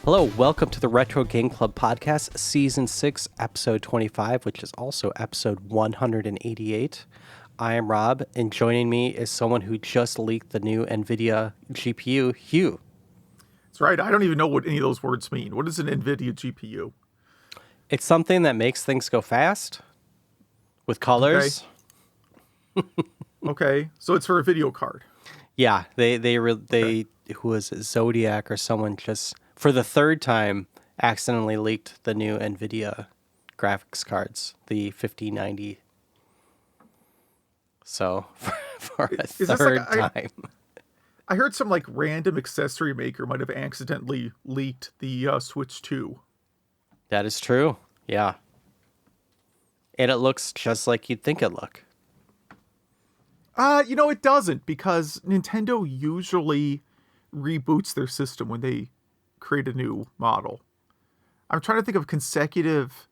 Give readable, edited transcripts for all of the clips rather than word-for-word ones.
Hello, welcome to the Retro Game Club Podcast, Season 6, Episode 25, which is also Episode 188. I am Rob, and joining me is someone who just leaked the new NVIDIA GPU, Hugh. That's right. I don't even know what any of those words mean. What is an NVIDIA GPU? It's something that makes things go fast with colors. Okay. So it's for a video card. Yeah, who was it, Zodiac or someone just, for the third time, accidentally leaked the new NVIDIA graphics cards, the 5090. So, for a third time. I heard some random accessory maker might have accidentally leaked the Switch 2. That is true. Yeah. And it looks just like you'd think it'd look. It doesn't, because Nintendo usually reboots their system when they create a new model. I'm trying to think of consecutive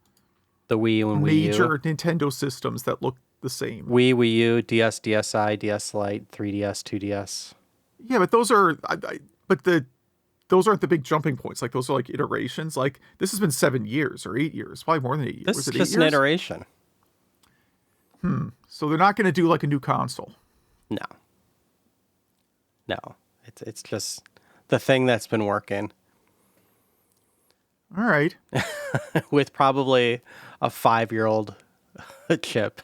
the Wii and major Wii U. Nintendo systems that look the same. Wii U, DS, DSi, DS Lite, 3DS, 2DS. Yeah, but those are, those aren't the big jumping points. Those are iterations. This has been 7 years or 8 years, probably more than 8 years. This is just an iteration. So they're not going to do a new console. No. It's just the thing that's been working. All right. With probably a 5-year-old chip.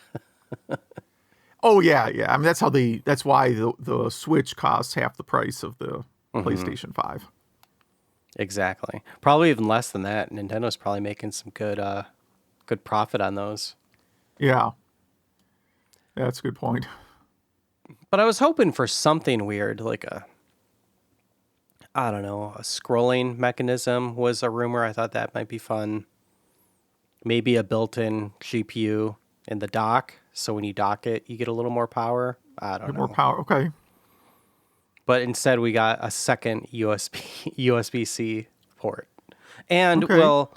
Oh yeah. I mean, that's why the Switch costs half the price of the PlayStation 5. Exactly. Probably even less than that. Nintendo's probably making some good profit on those. Yeah. That's a good point. But I was hoping for something weird, like a scrolling mechanism was a rumor. I thought that might be fun. Maybe a built-in GPU in the dock, so when you dock it, you get a little more power. I don't know. More power, okay. But instead, we got a second USB-C port. And, okay. Well,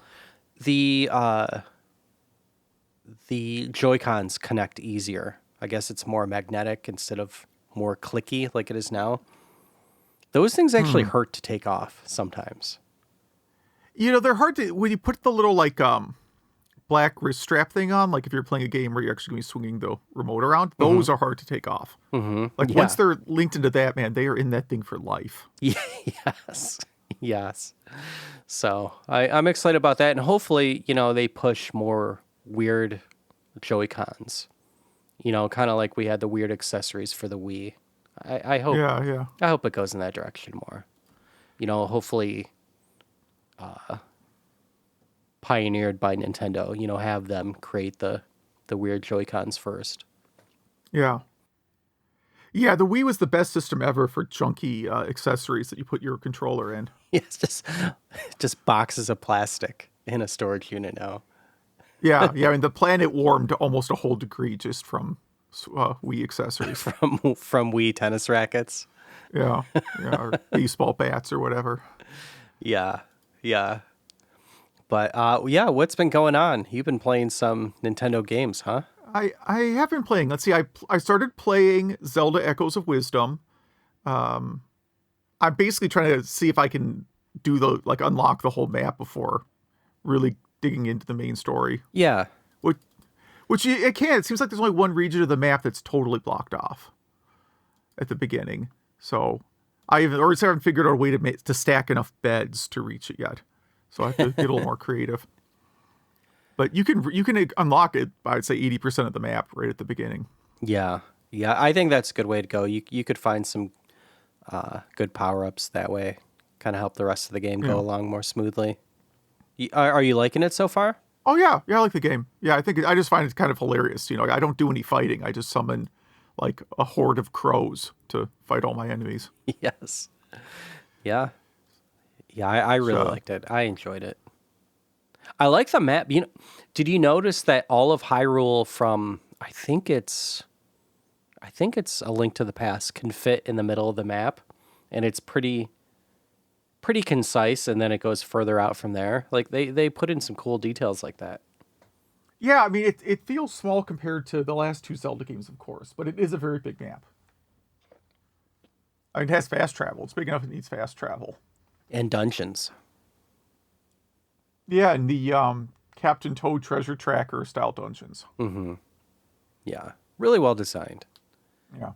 the Joy-Cons connect easier. I guess it's more magnetic instead of more clicky like it is now. Those things actually hurt to take off sometimes. They're hard to, when you put the little black wrist strap thing on, if you're playing a game where you're actually going to be swinging the remote around, those are hard to take off. Once they're linked into that, man, they are in that thing for life. Yes. So I'm excited about that. And hopefully, they push more weird Joy-Cons. Kind of like we had the weird accessories for the Wii. I hope. Yeah. I hope it goes in that direction more. Hopefully, pioneered by Nintendo. Have them create the weird Joy-Cons first. Yeah. Yeah, the Wii was the best system ever for chunky accessories that you put your controller in. It's just boxes of plastic in a storage unit now. Yeah. I mean, the planet warmed almost a whole degree just from Wii accessories. from Wii tennis rackets. Yeah, or baseball bats or whatever. Yeah. But what's been going on? You've been playing some Nintendo games, huh? I have been playing. Let's see. I started playing Zelda Echoes of Wisdom. I'm basically trying to see if I can do unlock the whole map before really digging into the main story. Yeah. Which it can. It seems like there's only one region of the map that's totally blocked off at the beginning. So I haven't figured out a way to stack enough beds to reach it yet. So I have to get a little more creative. But you can unlock it by, I'd say, 80% of the map right at the beginning. Yeah. I think that's a good way to go. You could find some good power-ups that way. Kind of help the rest of the game go along more smoothly. Are you liking it so far? Oh, yeah. Yeah, I like the game. Yeah, I just find it kind of hilarious. I don't do any fighting. I just summon, a horde of crows to fight all my enemies. Yes. Yeah. Yeah, I really liked it. I enjoyed it. I like the map. Did you notice that all of Hyrule from, I think it's A Link to the Past, can fit in the middle of the map, and it's pretty concise, and then it goes further out from there. They put in some cool details like that. Yeah, I mean, it feels small compared to the last two Zelda games, of course, but it is a very big map. I mean, it has fast travel. It's big enough it needs fast travel. And dungeons. Yeah, and the Captain Toad treasure tracker style dungeons. Yeah, really well designed. Yeah.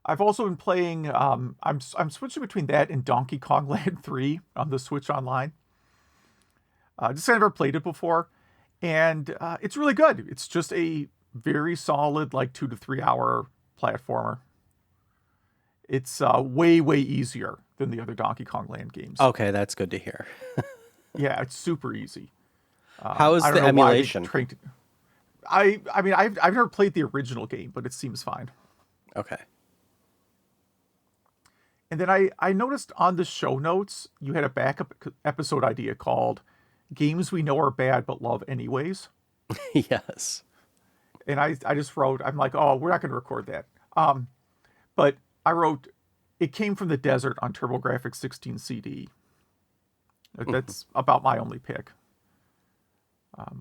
I've also been playing. I'm switching between that and Donkey Kong Land 3 on the Switch Online. Just I never played it before, and it's really good. It's just a very solid, like 2 to 3 hour platformer. It's way easier than the other Donkey Kong Land games. Okay, that's good to hear. Yeah, it's super easy. How is I don't the know why they emulation? trained. I mean I've never played the original game, but it seems fine. Okay. And then I noticed on the show notes you had a backup episode idea called "Games We Know Are Bad But Love Anyways," Yes. and I just wrote, I'm like, oh, we're not going to record that. But I wrote, it came from the desert on TurboGrafx 16 CD. That's about my only pick.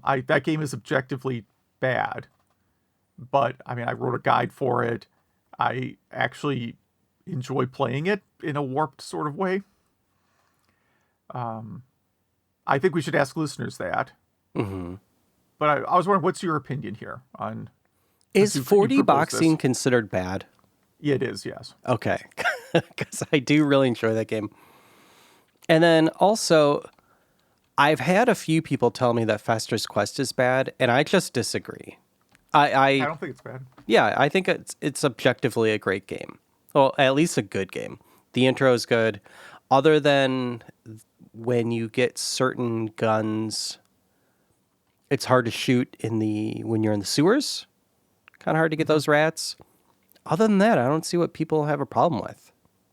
That game is objectively bad, but I mean, I wrote a guide for it. I actually enjoy playing it in a warped sort of way. I think we should ask listeners that. But I was wondering, what's your opinion here on? Is you 40 proposed boxing this. considered bad? Yeah, it is. Yes. Okay. Because I do really enjoy that game. And then also, I've had a few people tell me that Fester's Quest is bad, and I just disagree. I don't think it's bad. Yeah, I think it's objectively a great game. Well, at least a good game. The intro is good. Other than when you get certain guns, it's hard to shoot when you're in the sewers. Kind of hard to get those rats. Other than that, I don't see what people have a problem with.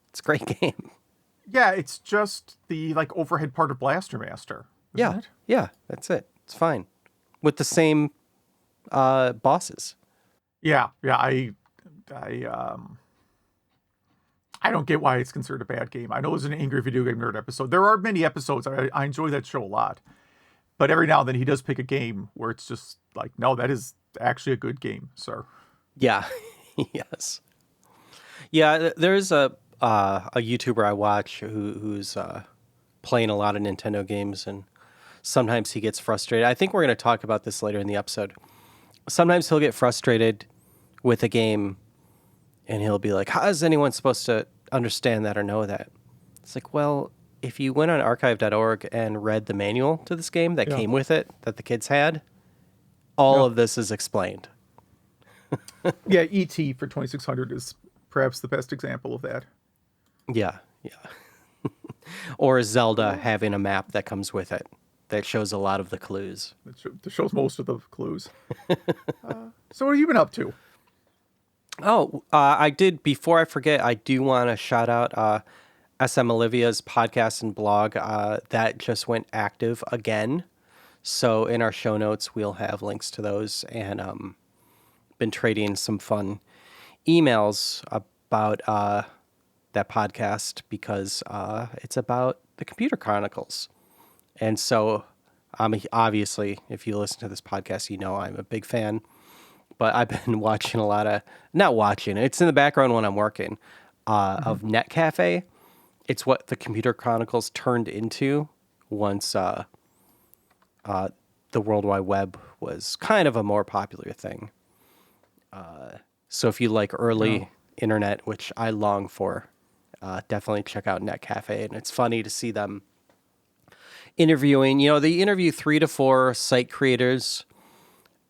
It's a great game. Yeah, it's just the like overhead part of Blaster Master. Isn't it? Yeah, that's it. It's fine. With the same bosses. Yeah. I don't get why it's considered a bad game. I know it was an Angry Video Game Nerd episode. There are many episodes. I enjoy that show a lot. But every now and then he does pick a game where it's just like, no, that is actually a good game, sir. Yeah. Yes. Yeah, there's a YouTuber I watch who's playing a lot of Nintendo games, and sometimes he gets frustrated. I think we're going to talk about this later in the episode. Sometimes he'll get frustrated with a game, and he'll be like, how is anyone supposed to understand that or know that? It's like, well, if you went on archive.org and read the manual to this game that came with it, that the kids had, all of this is explained. Yeah, E.T. for 2600 is perhaps the best example of that. Yeah. Or Zelda having a map that comes with it that shows a lot of the clues. It shows most of the clues. So what have you been up to? Oh, I did, before I forget, I do want to shout out SM Olivia's podcast and blog that just went active again. So in our show notes, we'll have links to those, and been trading some fun emails about that podcast because it's about the Computer Chronicles. And so obviously, if you listen to this podcast, you know I'm a big fan. But I've been watching a lot of, not watching, it's in the background when I'm working, of Net Cafe. It's what the Computer Chronicles turned into once the World Wide Web was kind of a more popular thing. So if you like early internet, which I long for, definitely check out Net Cafe. And it's funny to see them interviewing, they interview 3 to 4 site creators.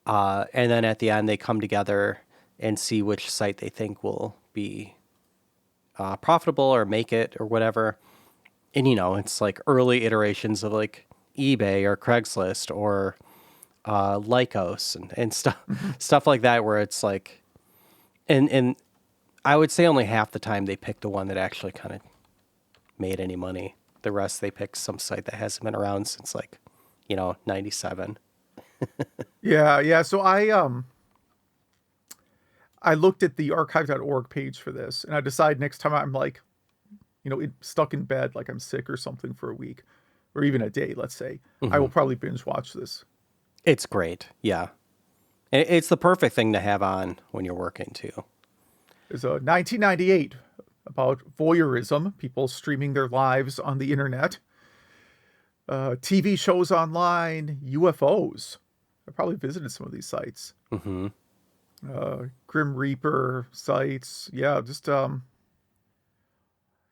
And then at the end, they come together and see which site they think will be profitable or make it or whatever. And, it's like early iterations of like eBay or Craigslist or Lycos and stuff like that, where it's like, and I would say only half the time they pick the one that actually kind of made any money. The rest, they pick some site that hasn't been around since 97. Yeah. So I looked at the archive.org page for this, and I decide next time I'm like, stuck in bed, like I'm sick or something for a week, or even a day, let's say, I will probably binge watch this. It's great. Yeah. And it's the perfect thing to have on when you're working too. There's a 1998 about voyeurism, people streaming their lives on the internet. TV shows online, UFOs. I probably visited some of these sites. Mm-hmm. Grim Reaper sites. Yeah, just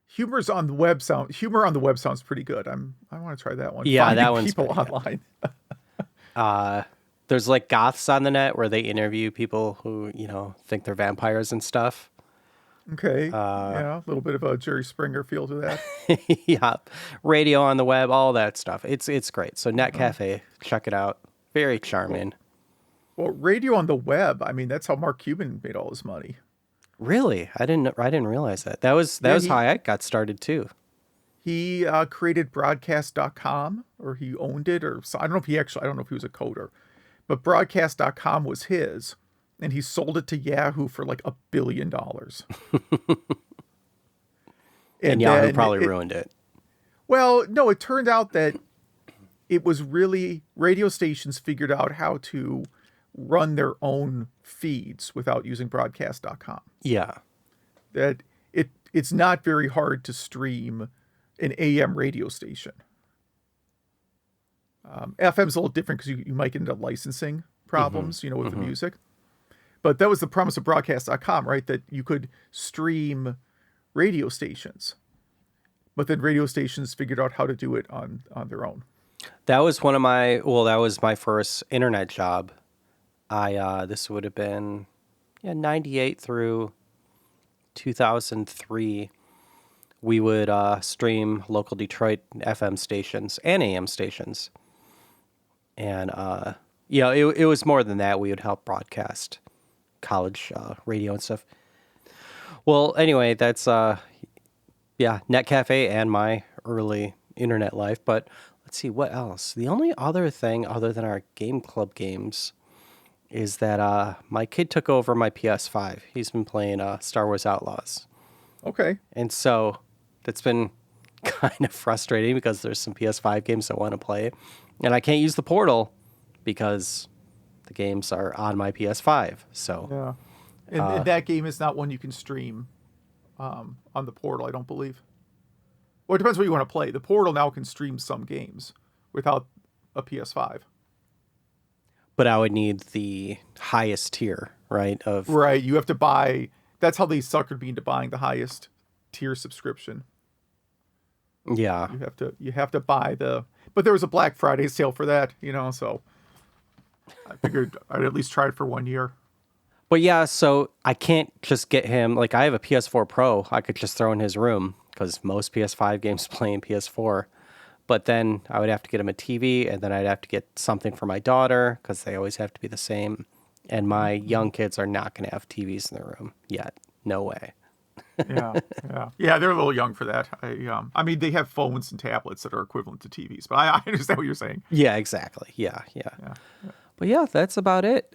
humor on the web sounds pretty good. I want to try that one. Yeah, Finding that one's people pretty good. online. There's like goths on the net where they interview people who, think they're vampires and stuff. Okay. Yeah, a little bit of a Jerry Springer feel to that. Yeah. Radio on the web, all that stuff. It's great. So Net Cafe, check it out. Very charming. Well, radio on the web. I mean, that's how Mark Cuban made all his money. Really? I didn't realize that. That was how I got started too. He created broadcast.com, or he owned it, or I don't know if he was a coder, but broadcast.com was his, and he sold it to Yahoo for like $1 billion. And Yahoo probably ruined it. Well, no, it turned out that it was really radio stations figured out how to run their own feeds without using broadcast.com. Yeah. That it's not very hard to stream an AM radio station. FM's a little different because you might get into licensing problems, with the music. But that was the promise of broadcast.com, right? That you could stream radio stations. But then radio stations figured out how to do it on their own. That was that was my first internet job. This would have been 98 through 2003. We would stream local Detroit FM stations and AM stations. And, it was more than that. We would help broadcast college radio and stuff. Well, anyway, that's, Net Cafe and my early internet life. But let's see, what else? The only other thing other than our game club games is that my kid took over my PS5. He's been playing Star Wars Outlaws. Okay. And so that's been kind of frustrating because there's some PS5 games I want to play. And I can't use the portal because the games are on my PS5. So yeah. And that game is not one you can stream on the portal, I don't believe. Well, it depends what you want to play. The portal now can stream some games without a PS5. But I would need the highest tier, right? Right, you have to buy. That's how they suckered me into buying the highest tier subscription. Yeah, you have to buy but there was a Black Friday sale for that, so I figured I'd at least try it for 1 year. But yeah, so I can't just get him, like I have a PS4 Pro I could just throw in his room because most PS5 games play in PS4. But then I would have to get him a TV, and then I'd have to get something for my daughter because they always have to be the same. And my young kids are not going to have TVs in their room yet. No way. Yeah. They're a little young for that. I mean, they have phones and tablets that are equivalent to TVs, but I understand what you're saying. Yeah, exactly. Yeah. But yeah, that's about it.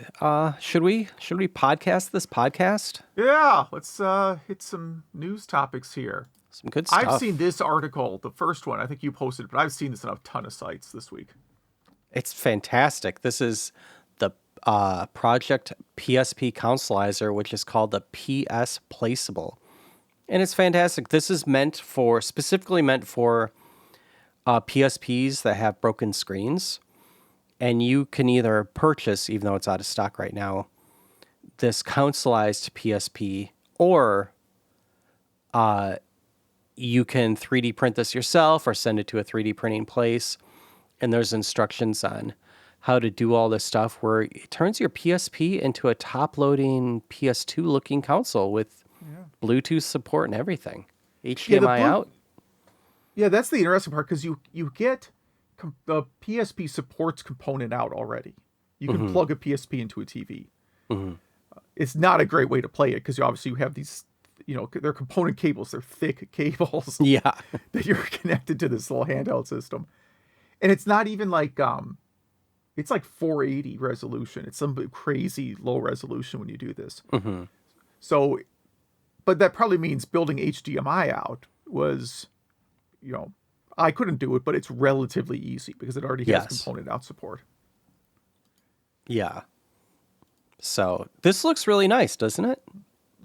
Should we podcast this podcast? Yeah, let's hit some news topics here. Some good stuff. I've seen this article, the first one. I think you posted, but I've seen this on a ton of sites this week. It's fantastic. This is the Project PSP Consolizer, which is called the PS Placeable. And it's fantastic. This is specifically meant for PSPs that have broken screens. And you can either purchase, even though it's out of stock right now, this Consolized PSP, or you can 3D print this yourself or send it to a 3D printing place. And there's instructions on how to do all this stuff where it turns your PSP into a top-loading PS2 looking console with Bluetooth support and everything. HDMI out. Yeah, that's the interesting part, because you get the PSP supports component out already. You can plug a PSP into a TV. It's not a great way to play it because you have these, they're component cables. They're thick cables. Yeah. That you're connected to this little handheld system. And it's not even like, it's like 480 resolution. It's some crazy low resolution when you do this. So, but that probably means building HDMI out was, I couldn't do it, but it's relatively easy because it already has component out support. Yeah. So this looks really nice, doesn't it?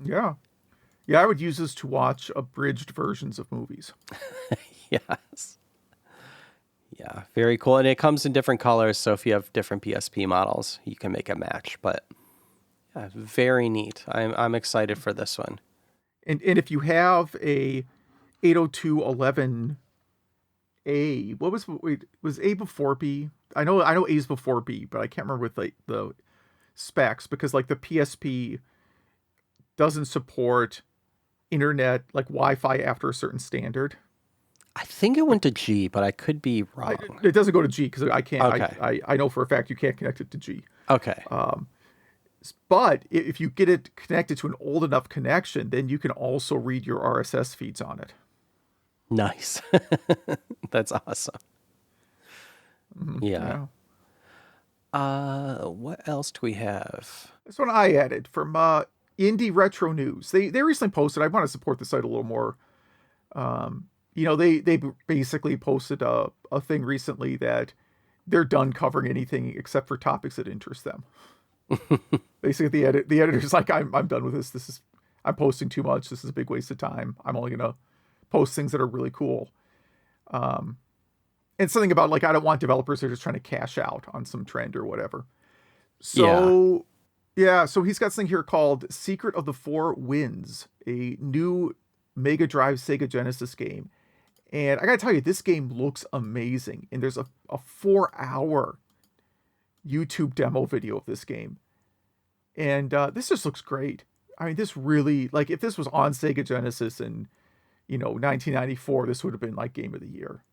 Yeah. Yeah, I would use this to watch abridged versions of movies. Yes. Yeah, very cool. And it comes in different colors, so if you have different PSP models, you can make a match. But yeah, very neat. I'm excited for this one. And if you have a 802.11 A, what was wait, was A before B? I know A is before B, but I can't remember with like the specs because like the PSP doesn't support internet like Wi-Fi after a certain standard. I think it went to G, but I could be wrong. It doesn't go to G because I can't. Okay. I know for a fact you can't connect it to G. Okay. But if you get it connected to an old enough connection, then you can also read your RSS feeds on it. Nice. That's awesome. Yeah. What else do we have? This one I added from Indie Retro News. They recently posted. I want to support the site a little more. They basically posted a thing recently that they're done covering anything except for topics that interest them. Basically, the editor's like, I'm done with this. I'm posting too much. This is a big waste of time. I'm only gonna post things that are really cool. And something about like I don't want developers who are just trying to cash out on some trend or whatever. So so he's got something here called Secret of the Four Winds, a new Mega Drive Sega Genesis game. And I gotta tell you, this game looks amazing. And there's a 4-hour YouTube demo video of this game. And this just looks great. I mean, this really, like, if this was on Sega Genesis in, 1994, this would have been like Game of the Year.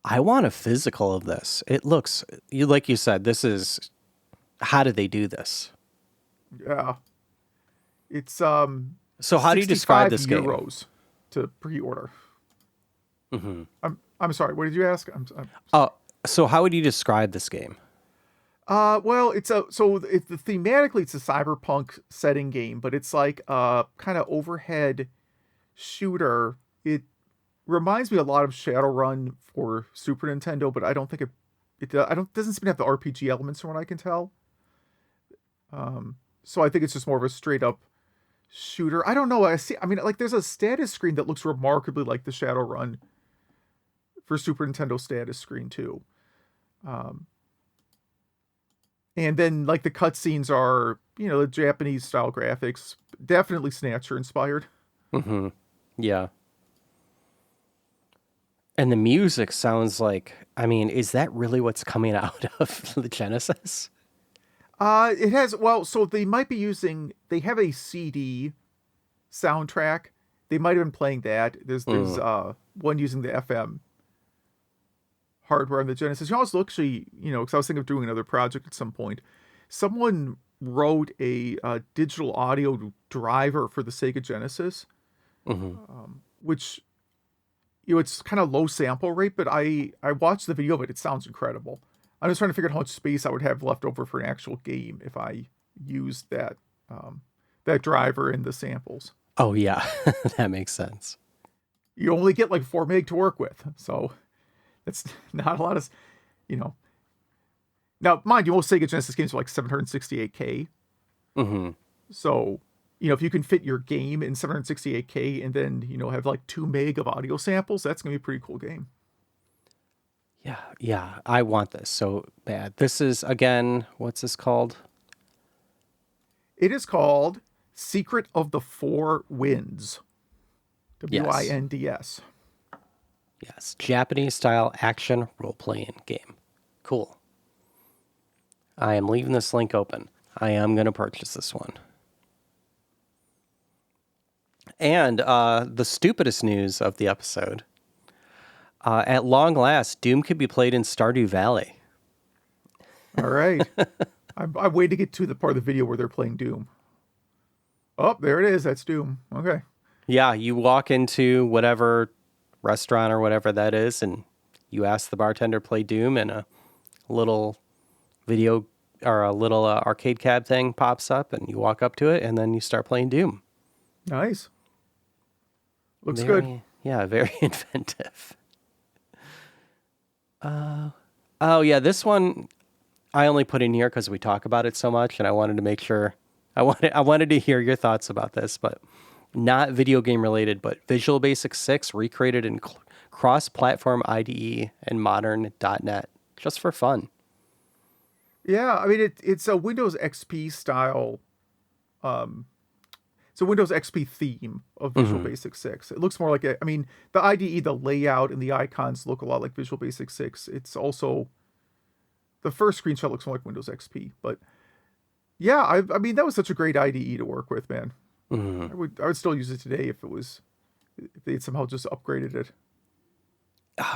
I want a physical of this. It looks, like you said, this is, how did they do this? Yeah. It's, so how do you describe this game? €65 to pre-order. Mm-hmm. I'm sorry, what did you ask? So how would you describe this game? Well, thematically it's a cyberpunk setting game, but it's like a kind of overhead shooter. It reminds me a lot of Shadowrun for Super Nintendo, but I don't think it doesn't seem to have the RPG elements from what I can tell. So I think it's just more of a straight up shooter. I don't know. There's a status screen that looks remarkably like the Shadowrun for Super Nintendo status screen too. And then like the cutscenes are, the Japanese style graphics, definitely Snatcher inspired. Mm-hmm. Yeah. And the music sounds like, is that really what's coming out of the Genesis? It has, so they have a CD soundtrack. They might have been playing that. There's one using the FM hardware on the Genesis. You also actually, because I was thinking of doing another project at some point, someone wrote a digital audio driver for the Sega Genesis, which, it's kind of low sample rate, but I watched the video of it. It sounds incredible. I'm just trying to figure out how much space I would have left over for an actual game if I used that driver in the samples. Oh yeah, that makes sense. You only get like 4 meg to work with, so that's not a lot of, Now, mind you, most Sega Genesis games are like 768K. Mm-hmm. So, if you can fit your game in 768K and then, have like 2 meg of audio samples, that's going to be a pretty cool game. Yeah, I want this so bad. This is, again, what's this called? It is called Secret of the Four Winds. WINDS. Yes, Japanese-style action role-playing game. Cool. I am leaving this link open. I am going to purchase this one. And the stupidest news of the episode. At long last, Doom could be played in Stardew Valley. All right. I'm waiting to get to the part of the video where they're playing Doom. Oh, there it is. That's Doom. Okay. Yeah, you walk into whatever restaurant or whatever that is, and you ask the bartender to play Doom, and a little video or a little arcade cab thing pops up, and you walk up to it, and then you start playing Doom. Nice. Looks good. Yeah, very inventive. Oh yeah, this one I only put in here because we talk about it so much, and I wanted to make sure I wanted to hear your thoughts about this, but not video game related, but Visual Basic 6 recreated in cross-platform IDE and modern .NET, just for fun. Yeah, I mean it's a Windows XP style. It's a Windows XP theme of Visual Basic 6. It looks more like I mean, the IDE, the layout, and the icons look a lot like Visual Basic 6. It's also the first screenshot looks more like Windows XP, but yeah, I mean that was such a great IDE to work with, man. I would still use it today if they'd somehow just upgraded it.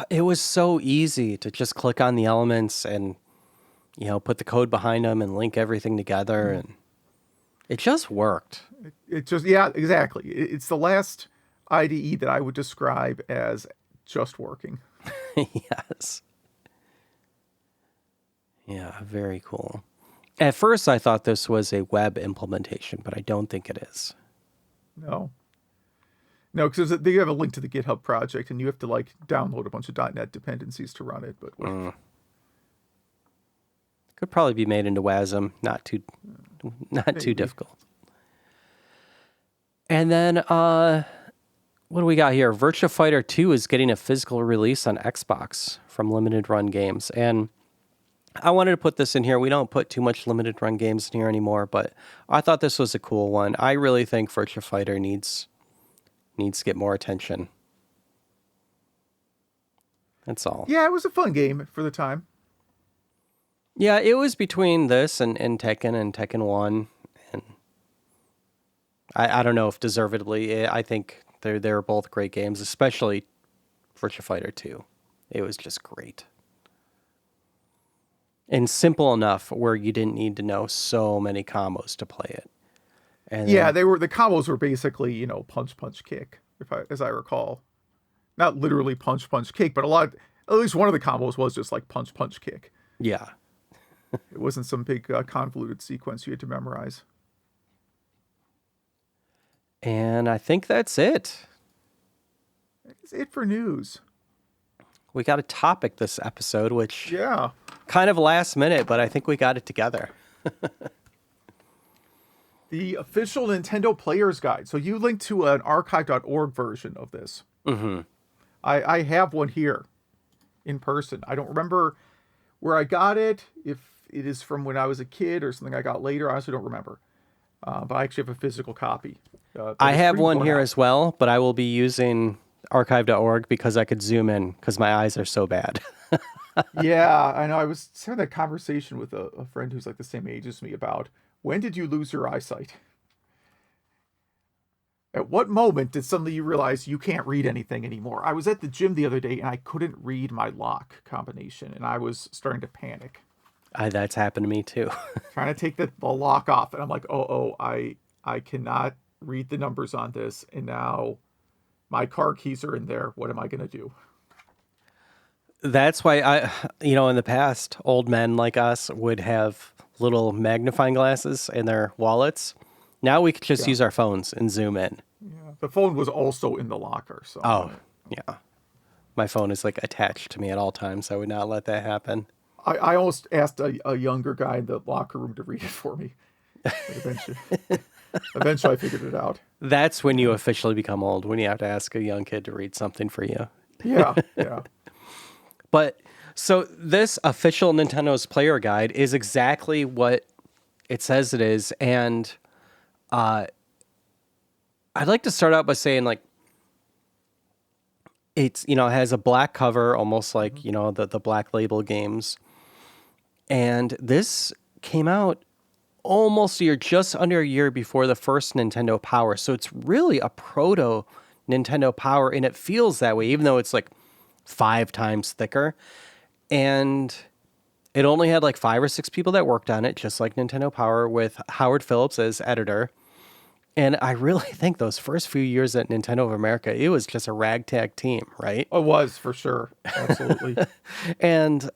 It was so easy to just click on the elements and, put the code behind them and link everything together, and it just worked. It just, yeah, exactly. It's the last IDE that I would describe as just working. Yes. Yeah, very cool. At first, I thought this was a web implementation, but I don't think it is. No, because they have a link to the GitHub project, and you have to download a bunch of .NET dependencies to run it. But could probably be made into WASM. Not too difficult. And then, what do we got here? Virtua Fighter 2 is getting a physical release on Xbox from Limited Run Games, and I wanted to put this in here. We don't put too much limited run games in here anymore, but I thought this was a cool one. I really think Virtua Fighter needs to get more attention. That's all. Yeah, it was a fun game for the time. Yeah, it was between this and Tekken 1. And I don't know if deservedly. I think they're both great games, especially Virtua Fighter 2. It was just great. And simple enough where you didn't need to know so many combos to play it. And yeah, the combos were basically, punch, punch, kick, as I recall. Not literally punch, punch, kick, but at least one of the combos was just like punch, punch, kick. Yeah. It wasn't some big convoluted sequence you had to memorize. And I think that's it. That's it for news. We got a topic this episode, which yeah, kind of last minute, but I think we got it together. The official Nintendo Player's Guide. So you linked to an archive.org version of this. Mm-hmm. I have one here in person. I don't remember where I got it, if it is from when I was a kid or something I got later. I honestly don't remember. But I actually have a physical copy. I have one here as well, but I will be using archive.org because I could zoom in because my eyes are so bad. Yeah, I know. I was having that conversation with a friend who's like the same age as me about when did you lose your eyesight? At what moment did suddenly you realize you can't read anything anymore? I was at the gym the other day and I couldn't read my lock combination and I was starting to panic. That's happened to me too. Trying to take the lock off and I'm like, I cannot read the numbers on this and now my car keys are in there. What am I going to do? That's why in the past, old men like us would have little magnifying glasses in their wallets. Now we could just use our phones and zoom in. Yeah, the phone was also in the locker. So. Oh, yeah. My phone is attached to me at all times. I would not let that happen. I almost asked a younger guy in the locker room to read it for me. But eventually I figured it out. That's when you officially become old, when you have to ask a young kid to read something for you. Yeah. But so this official Nintendo's player guide is exactly what it says it is. And I'd like to start out by saying it's, it has a black cover, almost like, the Black Label games. And this came out almost just under a year before the first Nintendo Power. So it's really a proto Nintendo Power, and it feels that way, even though it's 5 times thicker. And it only had 5 or 6 people that worked on it, just like Nintendo Power, with Howard Phillips as editor. And I really think those first few years at Nintendo of America, it was just a ragtag team, right? It was, for sure. Absolutely. And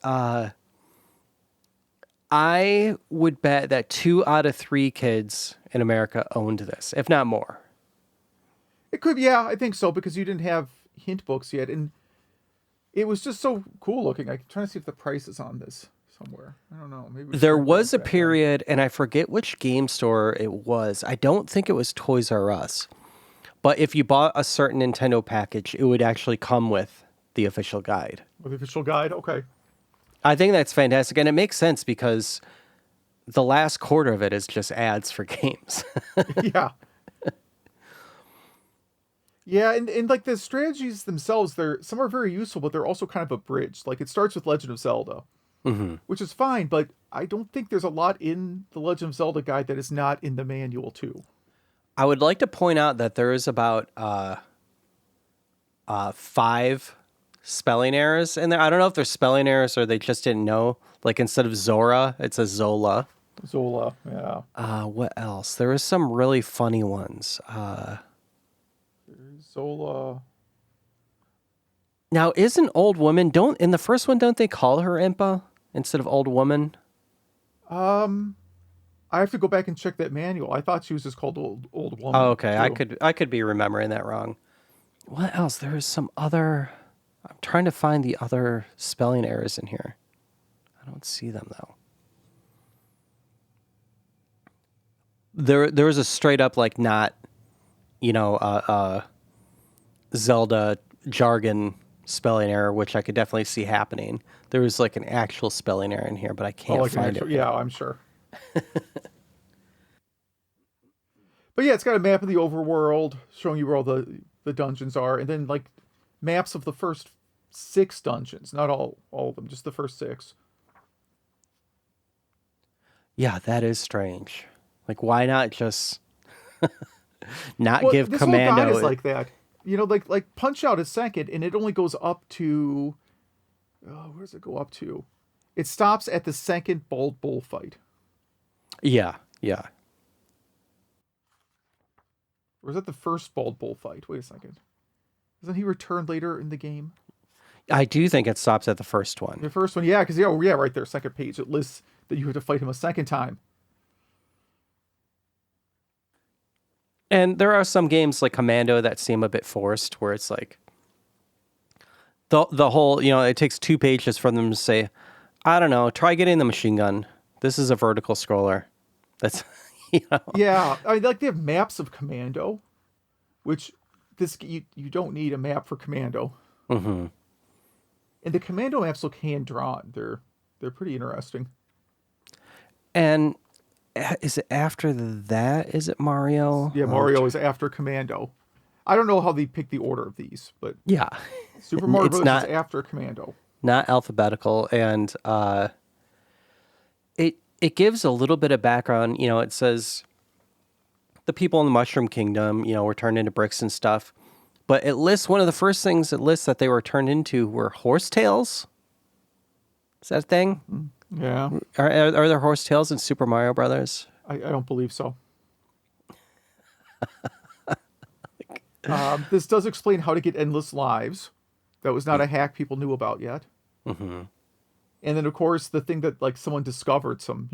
I would bet that 2 out of 3 kids in America owned this, if not more. It could, yeah, I think so, because you didn't have hint books yet, and it was just so cool looking. I'm trying to see if the price is on this somewhere. I don't know. Maybe there was a period, and I forget which game store it was. I don't think it was Toys R Us. But if you bought a certain Nintendo package, it would actually come with the official guide. Or the official guide? Okay. I think that's fantastic, and it makes sense because the last quarter of it is just ads for games. Yeah. Yeah, and like the strategies themselves, some are very useful, but they're also kind of abridged. Like it starts with Legend of Zelda, which is fine, but I don't think there's a lot in the Legend of Zelda guide that is not in the manual too. I would like to point out that there is about 5 spelling errors in there. I don't know if they're spelling errors or they just didn't know. Like instead of Zora, it says Zola. Zola, yeah. What else? There was some really funny ones. Zola. Now, isn't old woman, in the first one, don't they call her Impa instead of old woman? I have to go back and check that manual. I thought she was just called old woman. Oh, okay. Too. I could be remembering that wrong. What else? There is some other. I'm trying to find the other spelling errors in here. I don't see them though. There was a straight up like not, Zelda jargon spelling error, which I could definitely see happening. There was like an actual spelling error in here, but I can't find it. Yeah, I'm sure. But yeah, it's got a map of the overworld showing you where all the dungeons are, and then like maps of the first 6 dungeons. Not all of them, just the first 6. Yeah, that is strange. Like, why not just not give this Commando? Whole guide is like that. Like Punch Out is second, and it only goes up to. Oh, where does it go up to? It stops at the second bald bull fight. Yeah. Or is that the first bald bull fight? Wait a second. Doesn't he return later in the game? I do think it stops at the first one. The first one, yeah, because right there, second page. It lists that you have to fight him a second time. And there are some games like Commando that seem a bit forced, where it's like the whole, it takes 2 pages for them to say, I don't know, try getting the machine gun. This is a vertical scroller. That's, Yeah, I mean, like they have maps of Commando, which you don't need a map for Commando. Mm-hmm. And the Commando maps look hand drawn. They're pretty interesting. And is it after that? Is it Mario? Yeah, Mario is after Commando. I don't know how they pick the order of these, but yeah, Super Mario Bros. Is after Commando. Not alphabetical, and it gives a little bit of background. It says the people in the Mushroom Kingdom, were turned into bricks and stuff. But it lists one of the first things it lists that they were turned into were horsetails. Is that a thing? Yeah. Are there horsetails in Super Mario Brothers? I don't believe so. This does explain how to get endless lives. That was not a hack people knew about yet. Mm-hmm. And then, of course, the thing that like someone discovered, some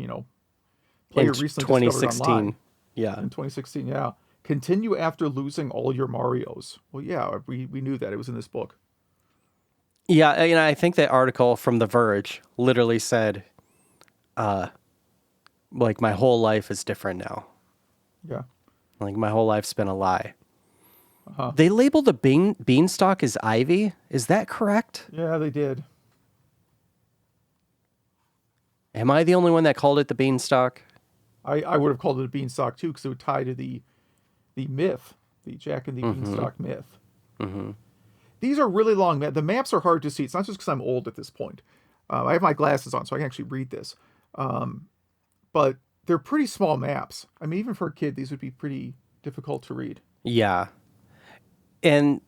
player recently discovered online. Yeah. In 2016, yeah. Continue after losing all your Marios. Well, yeah, we knew that. It was in this book. Yeah, I think that article from The Verge literally said, like, my whole life is different now. Yeah. Like, my whole life's been a lie. Uh-huh. They labeled the beanstalk as ivy. Is that correct? Yeah, they did. Am I the only one that called it the beanstalk? I would have called it a beanstalk, too, because it would tie to the myth, the Jack and the Beanstalk myth. Mm-hmm. These are really long. The maps are hard to see. It's not just because I'm old at this point. I have my glasses on, so I can actually read this. But they're pretty small maps. I mean, even for a kid, these would be pretty difficult to read. Yeah. And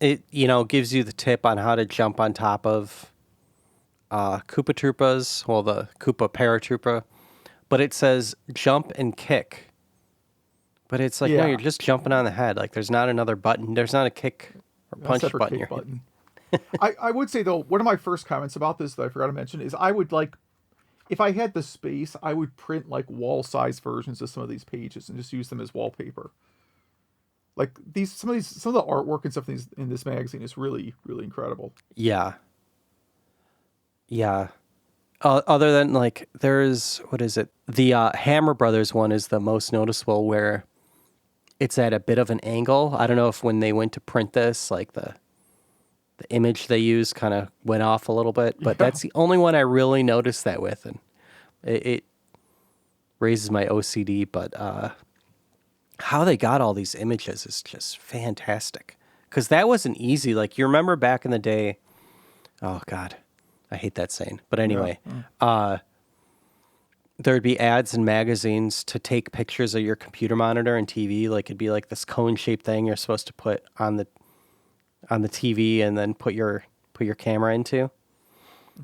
it, gives you the tip on how to jump on top of Koopa Troopas, well, the Koopa Paratroopa. But it says jump and kick. But it's like, no, you're just jumping on the head. Like, there's not another button. There's not a kick or punch button. I would say, though, one of my first comments about this that I forgot to mention is I would like, if I had the space, I would print like wall-size versions of some of these pages and just use them as wallpaper. Like some of the artwork and stuff in this magazine is really, really incredible. Yeah. Yeah. Other than like, there's, what is it? The Hammer Brothers one is the most noticeable, where it's at a bit of an angle. I don't know if when they went to print this, like the image they used kind of went off a little bit, but Yeah. that's the only one I really noticed that with, and it raises my OCD. But how they got all these images is just fantastic, because that wasn't easy. Like, you remember back in the day, oh God, I hate that saying, but anyway, there'd be ads in magazines to take pictures of your computer monitor and TV. Like, it'd be like this cone-shaped thing you're supposed to put on the TV and then put your camera into.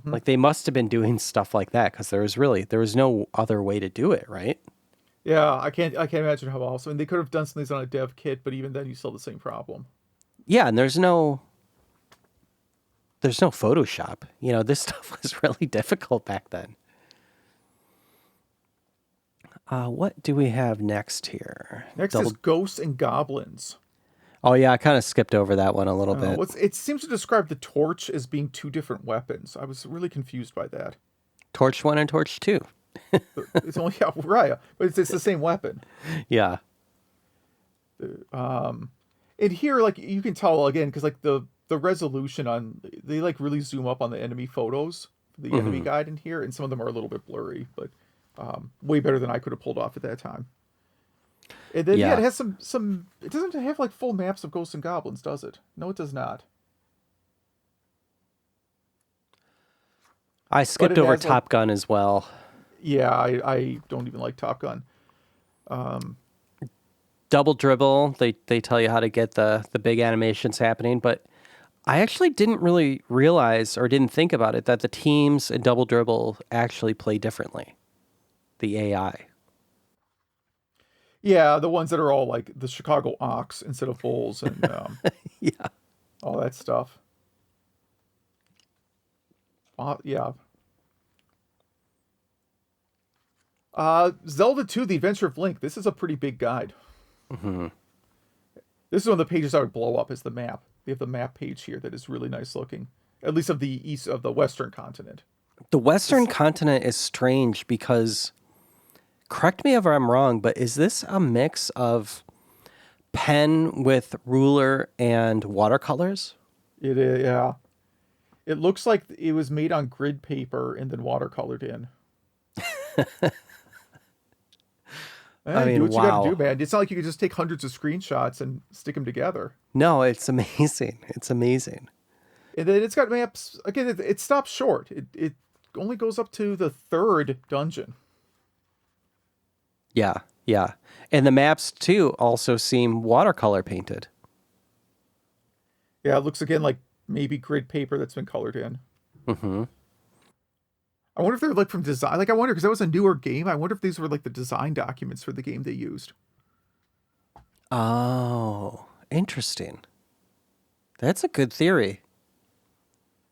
Like, they must have been doing stuff like that, because there was no other way to do it, right? Yeah, I can't imagine how else. I mean, they could have done some things on a dev kit, but even then, you still have the same problem. Yeah, and there's no Photoshop. You know, this stuff was really difficult back then. What do we have next here? Next is Ghosts and Goblins. Oh yeah, I kind of skipped over that one a little bit. It seems to describe the torch as being two different weapons. I was really confused by that. Torch 1 and Torch 2. It's only right, but it's the same weapon. Yeah. And here, like, you can tell again, because like the resolution on, they like really zoom up on the enemy photos, the enemy guide in here, and some of them are a little bit blurry, but way better than I could have pulled off at that time. And then it has some. It doesn't have like full maps of Ghosts and Goblins, does it? No, it does not. I skipped over Top Gun as well. Yeah, I don't even like Top Gun. Double Dribble, they tell you how to get the big animations happening, but I actually didn't really realize, or didn't think about it, that the teams in Double Dribble actually play differently. The AI. Yeah, the ones that are all like the Chicago Ox instead of Bulls and Yeah. all that stuff. Yeah. Zelda 2, The Adventure of Link. This is a pretty big guide. Mm-hmm. This is one of the pages I would blow up, is the map. They have the map page here that is really nice looking. At least of the Western continent. The Western continent is strange because, correct me if I'm wrong, but is this a mix of pen with ruler and watercolors? It is, yeah. It looks like it was made on grid paper and then watercolored in. I mean, do what wow. you gotta do, man. It's not like you could just take hundreds of screenshots and stick them together. No, it's amazing. It's amazing. And then it's got maps. Again, it stops short. It only goes up to the 3rd dungeon. Yeah, yeah. And the maps, too, also seem watercolor painted. Yeah, it looks, again, like maybe grid paper that's been colored in. Mm-hmm. I wonder if they're, like, from design. Like, I wonder, because that was a newer game. I wonder if these were, like, the design documents for the game they used. Oh, interesting. That's a good theory.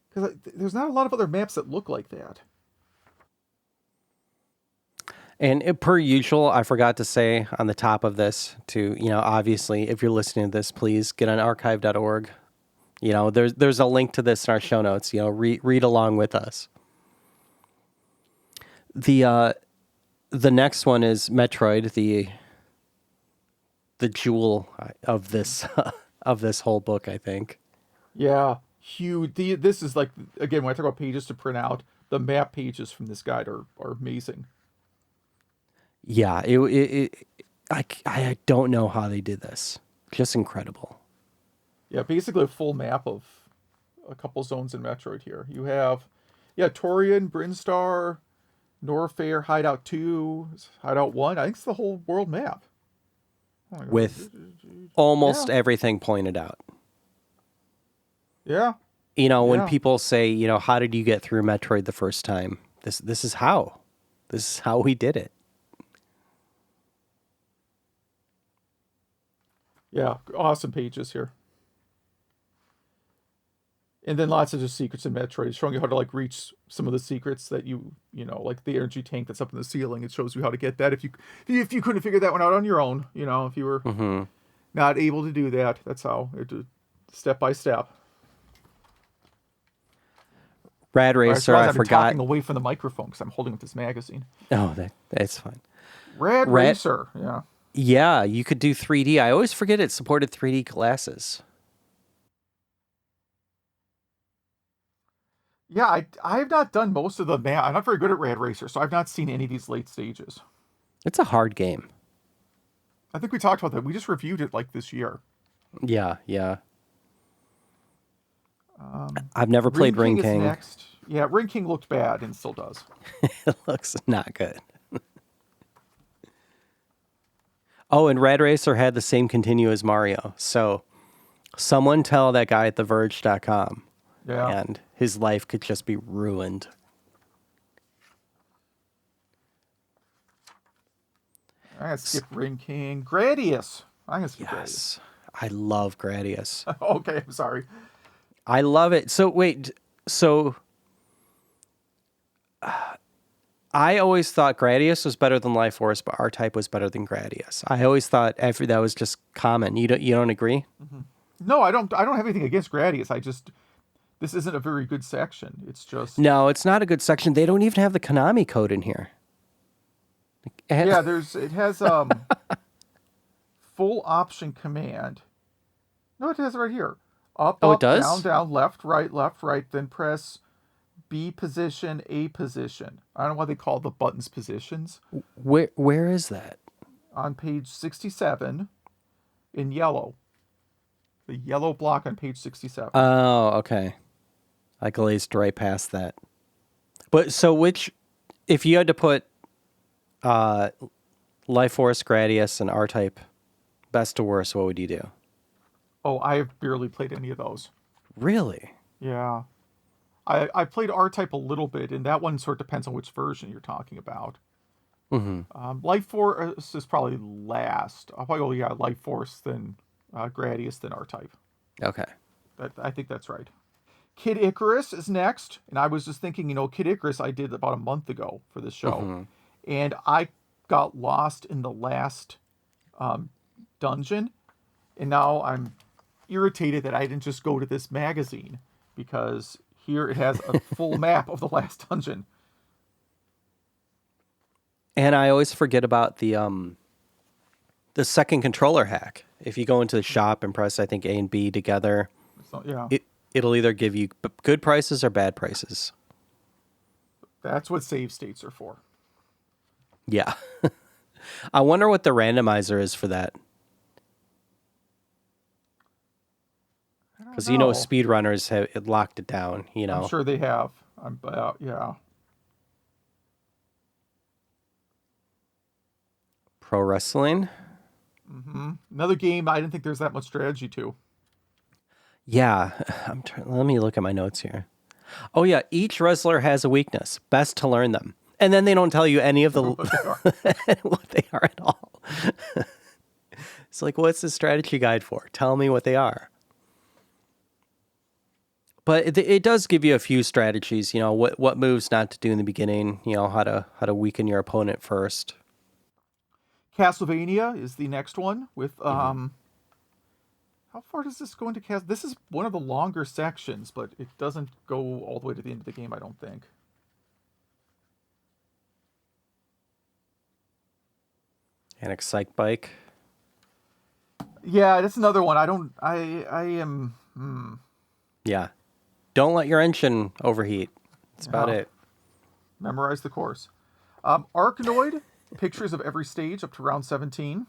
Because there's not a lot of other maps that look like that. And per usual, I forgot to say on the top of this to, obviously, if you're listening to this, please get on archive.org. There's a link to this in our show notes. Read along with us. The next one is Metroid, the jewel of this of this whole book, I think. Yeah, huge. This is like, again, when I talk about pages to print out, the map pages from this guide are amazing. Yeah, I don't know how they did this. Just incredible. Yeah, basically a full map of a couple zones in Metroid here. You have, Torian, Brinstar, Norfair, Hideout 2, Hideout 1. I think it's the whole world map. With almost everything pointed out. Yeah. When people say, how did you get through Metroid the first time? This is how. This is how we did it. Yeah, awesome pages here. And then lots of just secrets in Metroid, showing you how to like reach some of the secrets that like the energy tank that's up in the ceiling. It shows you how to get that if you couldn't figure that one out on your own. If you were not able to do that, that's how step by step. Rad Racer, I forgot. I'm talking away from the microphone because I'm holding up this magazine. Oh, that's fine. Rad Racer, yeah. Yeah, you could do 3D. I always forget it supported 3D glasses. Yeah, I have not done most of the map. I'm not very good at Rad Racer, so I've not seen any of these late stages. It's a hard game. I think we talked about that. We just reviewed it like this year. Yeah, yeah. I've never Ring played Ring King is King. next. Yeah, Ring King looked bad and still does. It looks not good. Oh, and Rad Racer had the same continue as Mario. So someone tell that guy at TheVerge.com, Yeah. and his life could just be ruined. I'm gonna skip Ring King. Gradius. I'm gonna skip Yes. I love Gradius. Gradius. Okay, I'm sorry. I love it. So wait, so I always thought Gradius was better than Life Force, but R-Type was better than Gradius. I always thought that was just common. You don't agree? No, I don't have anything against Gradius. This isn't a very good section. It's just No, it's not a good section. They don't even have the Konami code in here. yeah. It has full option command. No, it has it right here. Up, Oh, it up, does? down, down, left, right. Then press B position, A position. I don't know why they call the buttons positions. Where is that? On page 67 in yellow. The yellow block on page 67. Oh, okay. I glazed right past that. But so if you had to put Life Force, Gradius, and R-Type best to worst, what would you do? Oh, I've barely played any of those. Really? Yeah. I played R-Type a little bit, and that one sort of depends on which version you're talking about. Life Force is probably last. I'll probably go, Life Force, then Gradius, then R-Type. Okay. I think that's right. Kid Icarus is next, and I was just thinking, Kid Icarus I did about a month ago for this show, and I got lost in the last dungeon, and now I'm irritated that I didn't just go to this magazine, because here it has a full map of the last dungeon. And I always forget about the second controller hack. If you go into the shop and press, I think, A and B together, So, yeah, it'll either give you good prices or bad prices. that's what save states are for. Yeah. I wonder what the randomizer is for that. Because speedrunners have locked it down. I'm sure they have. Yeah. Pro wrestling. Another game I didn't think there's that much strategy to. Yeah, let me look at my notes here. Oh yeah, each wrestler has a weakness. Best to learn them, and then they don't tell you any of the what they are at all. It's like, what's the strategy guide for? Tell me what they are. But it does give you a few strategies. What moves not to do in the beginning. How to weaken your opponent first. Castlevania is the next one with how far does this go into This is one of the longer sections, but it doesn't go all the way to the end of the game, I don't think. And Excite Bike. Yeah, that's another one. I am Yeah. Don't let your engine overheat. That's about it. Memorize the course. Arkanoid, pictures of every stage up to round 17.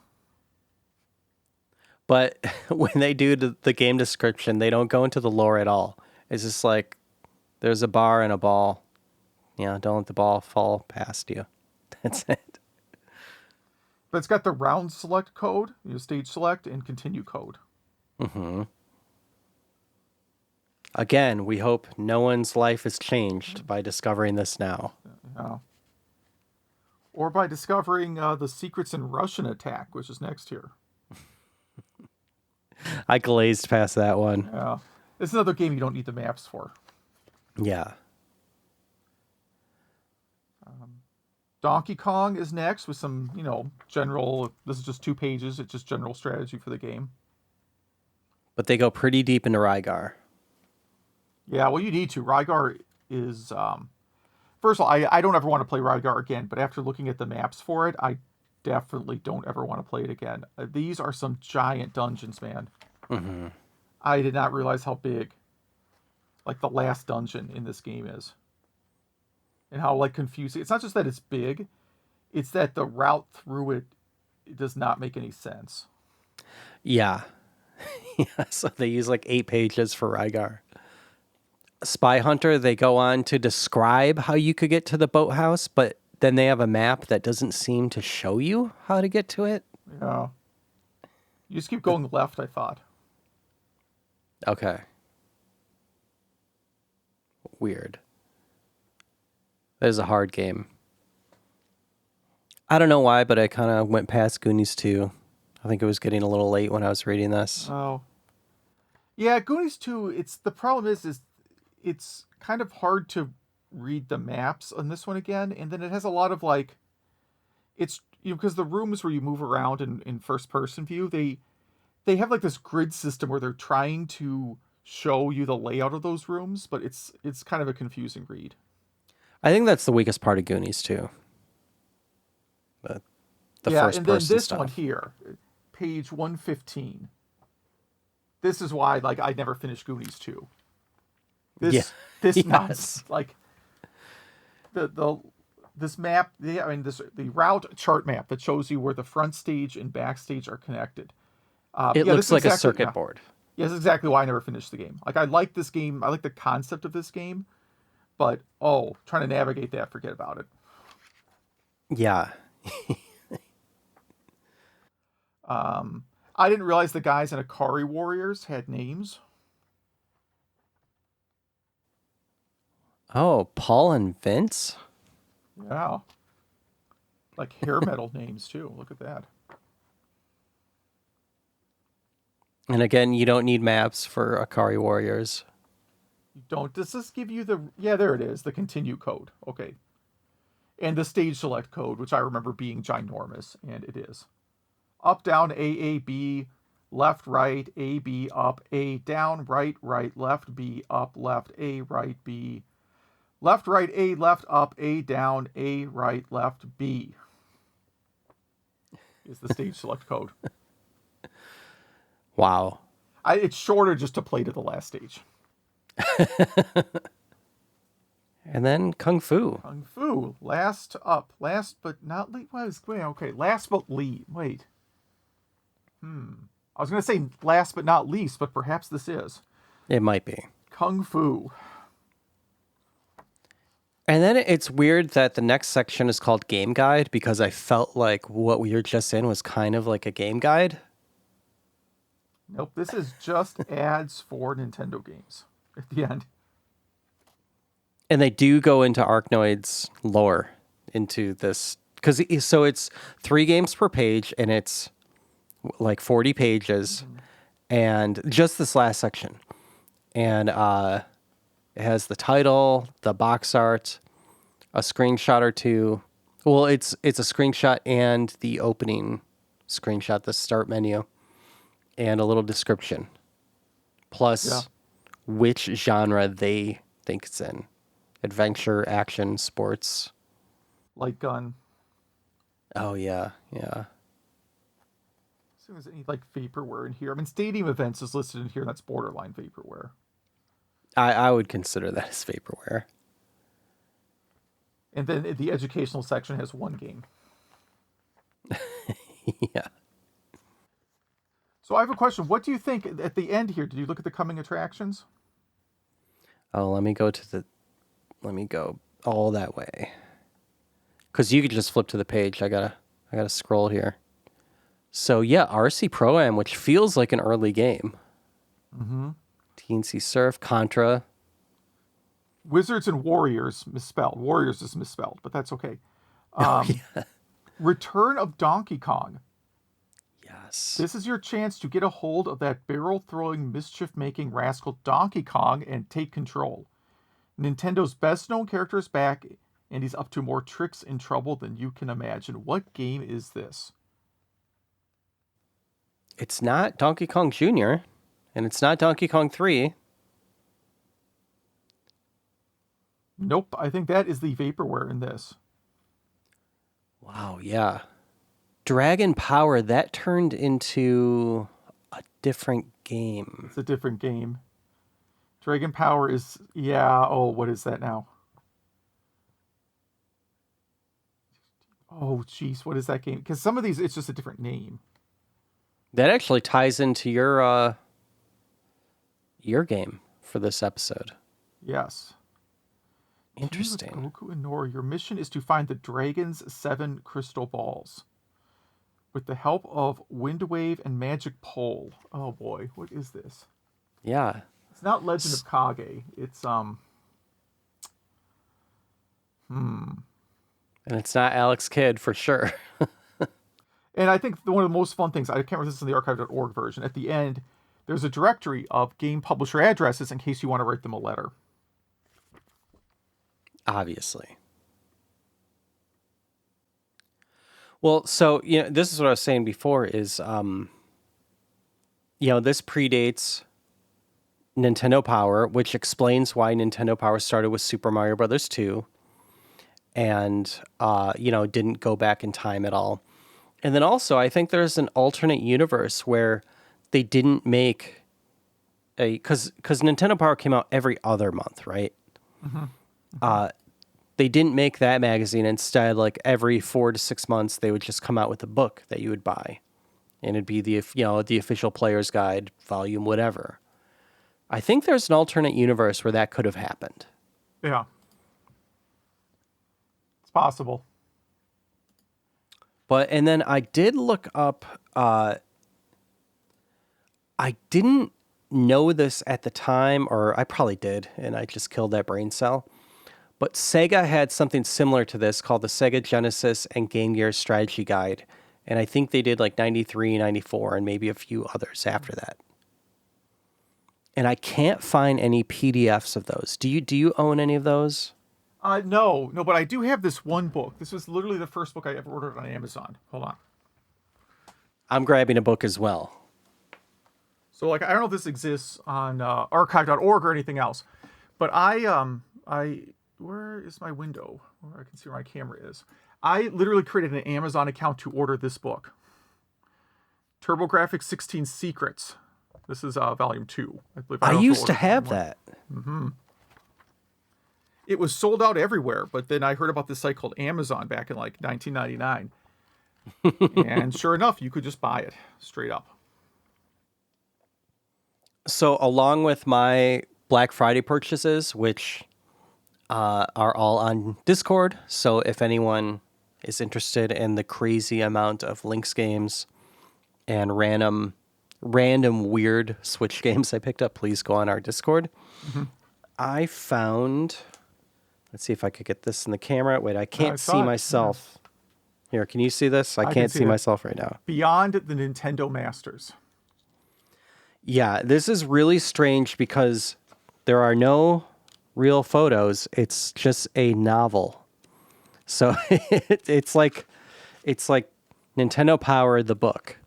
But when they do the game description, they don't go into the lore at all. It's just like, there's a bar and a ball. Don't let the ball fall past you. That's it. But it's got the round select code, stage select, and continue code. Again, we hope no one's life is changed by discovering this now. Yeah. Or by discovering the secrets in Russian Attack, which is next here. I glazed past that one. Yeah. It's another game you don't need the maps for. Yeah. Donkey Kong is next with some, general... This is just 2 pages. It's just general strategy for the game. But they go pretty deep into Rygar. Yeah, well, you need to. Rygar is... First of all, I don't ever want to play Rygar again, but after looking at the maps for it, I definitely don't ever want to play it again. These are some giant dungeons, man. I did not realize how big. like the last dungeon in this game is, and how like confusing. It's not just that it's big; it's that the route through it does not make any sense. Yeah. Yeah, so they use like 8 pages for Rygar. Spy Hunter, they go on to describe how you could get to the boathouse, but then they have a map that doesn't seem to show you how to get to it. Yeah, you just keep going left. I thought. Okay. Weird. That is a hard game. I don't know why, but I kind of went past Goonies 2. I think it was getting a little late when I was reading this. Oh, yeah, Goonies 2. It's the problem is it's kind of hard to read the maps on this one again, and then it has a lot of like, it's because the rooms where you move around in first person view, they have like this grid system where they're trying to show you the layout of those rooms, but it's kind of a confusing read. I think that's the weakest part of Goonies too. The Yeah, first and then person this stuff. one here, page 115. This is why like I never finished Goonies 2. This Yes. nuts like the this map, the route chart map that shows you where the front stage and backstage are connected. It Yeah, looks this is like a exactly, circuit yeah. board. Yeah, that's exactly why I never finished the game. Like I like this game, I like the concept of this game, but trying to navigate that, forget about it. Yeah. I didn't realize the guys in Akari Warriors had names. Oh, Paul and Vince? Yeah. Like hair metal names too. Look at that. And again, you don't need maps for Akari Warriors. You don't. Does this give you the? Yeah, there it is. The continue code. Okay. And the stage select code, which I remember being ginormous, and it is. Up, down, A, B, left, right, A, B, up, A, down, right, right, left, B, up, left, A, right, B, left, right, A, left, up, A, down, A, right, left, B. Is the stage select code. Wow. It's shorter just to play to the last stage. And then Kung Fu. Kung Fu, last up, last but not least. Okay, last but least. Wait. I was going to say last but not least, but perhaps this is. It might be. Kung Fu. And then it's weird that the next section is called Game Guide because I felt like what we were just in was kind of like a game guide. Nope, this is just ads for Nintendo games at the end. And they do go into Arkanoid's lore into this. So it's 3 games per page and it's like 40 pages. And just this last section. And it has the title, the box art, a screenshot or two. Well, it's a screenshot and the opening screenshot, the start menu, and a little description. Plus which genre they think it's in. Adventure, action, sports. Light gun. Oh, yeah, yeah. As soon as any like vaporware in here. I mean, stadium events is listed in here. That's borderline vaporware. I would consider that as vaporware. And then the educational section has 1 game. Yeah. So I have a question. What do you think at the end here? Did you look at the coming attractions? Oh, let me go all that way. Because you could just flip to the page. I gotta scroll here. So yeah, RC Pro-Am, which feels like an early game. Mm-hmm. TNC Surf, Contra. Wizards and Warriors misspelled. Warriors is misspelled, but that's okay. Return of Donkey Kong. Yes. This is your chance to get a hold of that barrel-throwing, mischief-making rascal Donkey Kong and take control. Nintendo's best-known character is back, and he's up to more tricks and trouble than you can imagine. What game is this? It's not Donkey Kong Jr., and it's not Donkey Kong 3. Nope, I think that is the vaporware in this. Wow, yeah. Dragon Power, that turned into a different game. It's a different game. Dragon Power is, yeah. Oh, what is that now? Oh, jeez, what is that game? Because some of these, it's just a different name. That actually ties into your game for this episode. Yes. Interesting. Goku and Nora, your mission is to find the dragon's 7 crystal balls. With the help of Wind Wave and Magic Pole. Oh boy, what is this? Yeah. It's not Legend of Kage. It's And it's not Alex Kidd for sure. And I think one of the most fun things, I can't remember if this is in the archive.org version, at the end, there's a directory of game publisher addresses in case you want to write them a letter. Obviously. Well, so, this is what I was saying before is, this predates Nintendo Power, which explains why Nintendo Power started with Super Mario Brothers 2 and, didn't go back in time at all. And then also, I think there's an alternate universe where they didn't make because Nintendo Power came out every other month, right? Mm-hmm. Mm-hmm. They didn't make that magazine. Instead, like every 4 to 6 months, they would just come out with a book that you would buy, and it'd be the official player's guide, volume, whatever. I think there's an alternate universe where that could have happened. Yeah, it's possible. And then I did look up. I didn't know this at the time, or I probably did, and I just killed that brain cell. But Sega had something similar to this called the Sega Genesis and Game Gear Strategy Guide. And I think they did like 93, 94, and maybe a few others after that. And I can't find any PDFs of those. Do you own any of those? No, but I do have this one book. This was literally the first book I ever ordered on Amazon. Hold on. I'm grabbing a book as well. So, I don't know if this exists on archive.org or anything else, but where is my window where I can see where my camera is? I literally created an Amazon account to order this book. TurboGrafx 16 Secrets. This is volume 2. I believe I used to have that. Mm-hmm. It was sold out everywhere, but then I heard about this site called Amazon back in 1999. And sure enough, you could just buy it straight up. So along with my Black Friday purchases, which are all on Discord, so if anyone is interested in the crazy amount of Lynx games and random weird Switch games I picked up, please go on our Discord. Mm-hmm. I found... Let's see if I could get this in the camera. Wait, I can't see myself. Yeah. Here, can you see this? I can't see myself right now. Beyond the Nintendo Masters. Yeah, this is really strange because there are no real photos. It's just a novel. So it's like Nintendo Power, the book,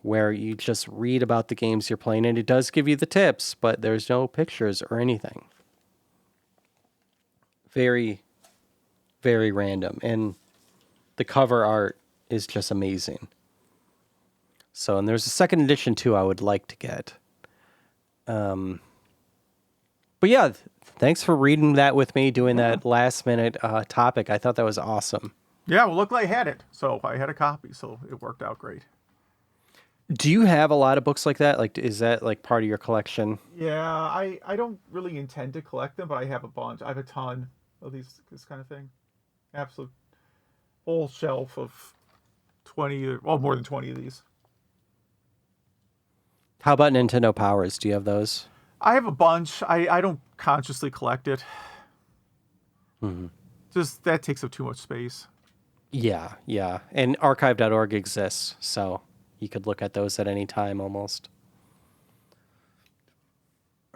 where you just read about the games you're playing, and it does give you the tips, but there's no pictures or anything. Very, very random. And the cover art is just amazing. So, and there's a second edition too I would like to get. But yeah, thanks for reading that with me, doing that last minute topic. I thought that was awesome. Yeah, well, luckily I had it. So I had a copy, so it worked out great. Do you have a lot of books like that? Like, is that like part of your collection? Yeah, I don't really intend to collect them, but I have a bunch. I have a ton of this kind of thing. Absolute whole shelf of 20, well, more than 20 of these. How about Nintendo Powers? Do you have those? I have a bunch. I don't consciously collect it. Mm-hmm. Just that takes up too much space. Yeah. And archive.org exists, so you could look at those at any time almost.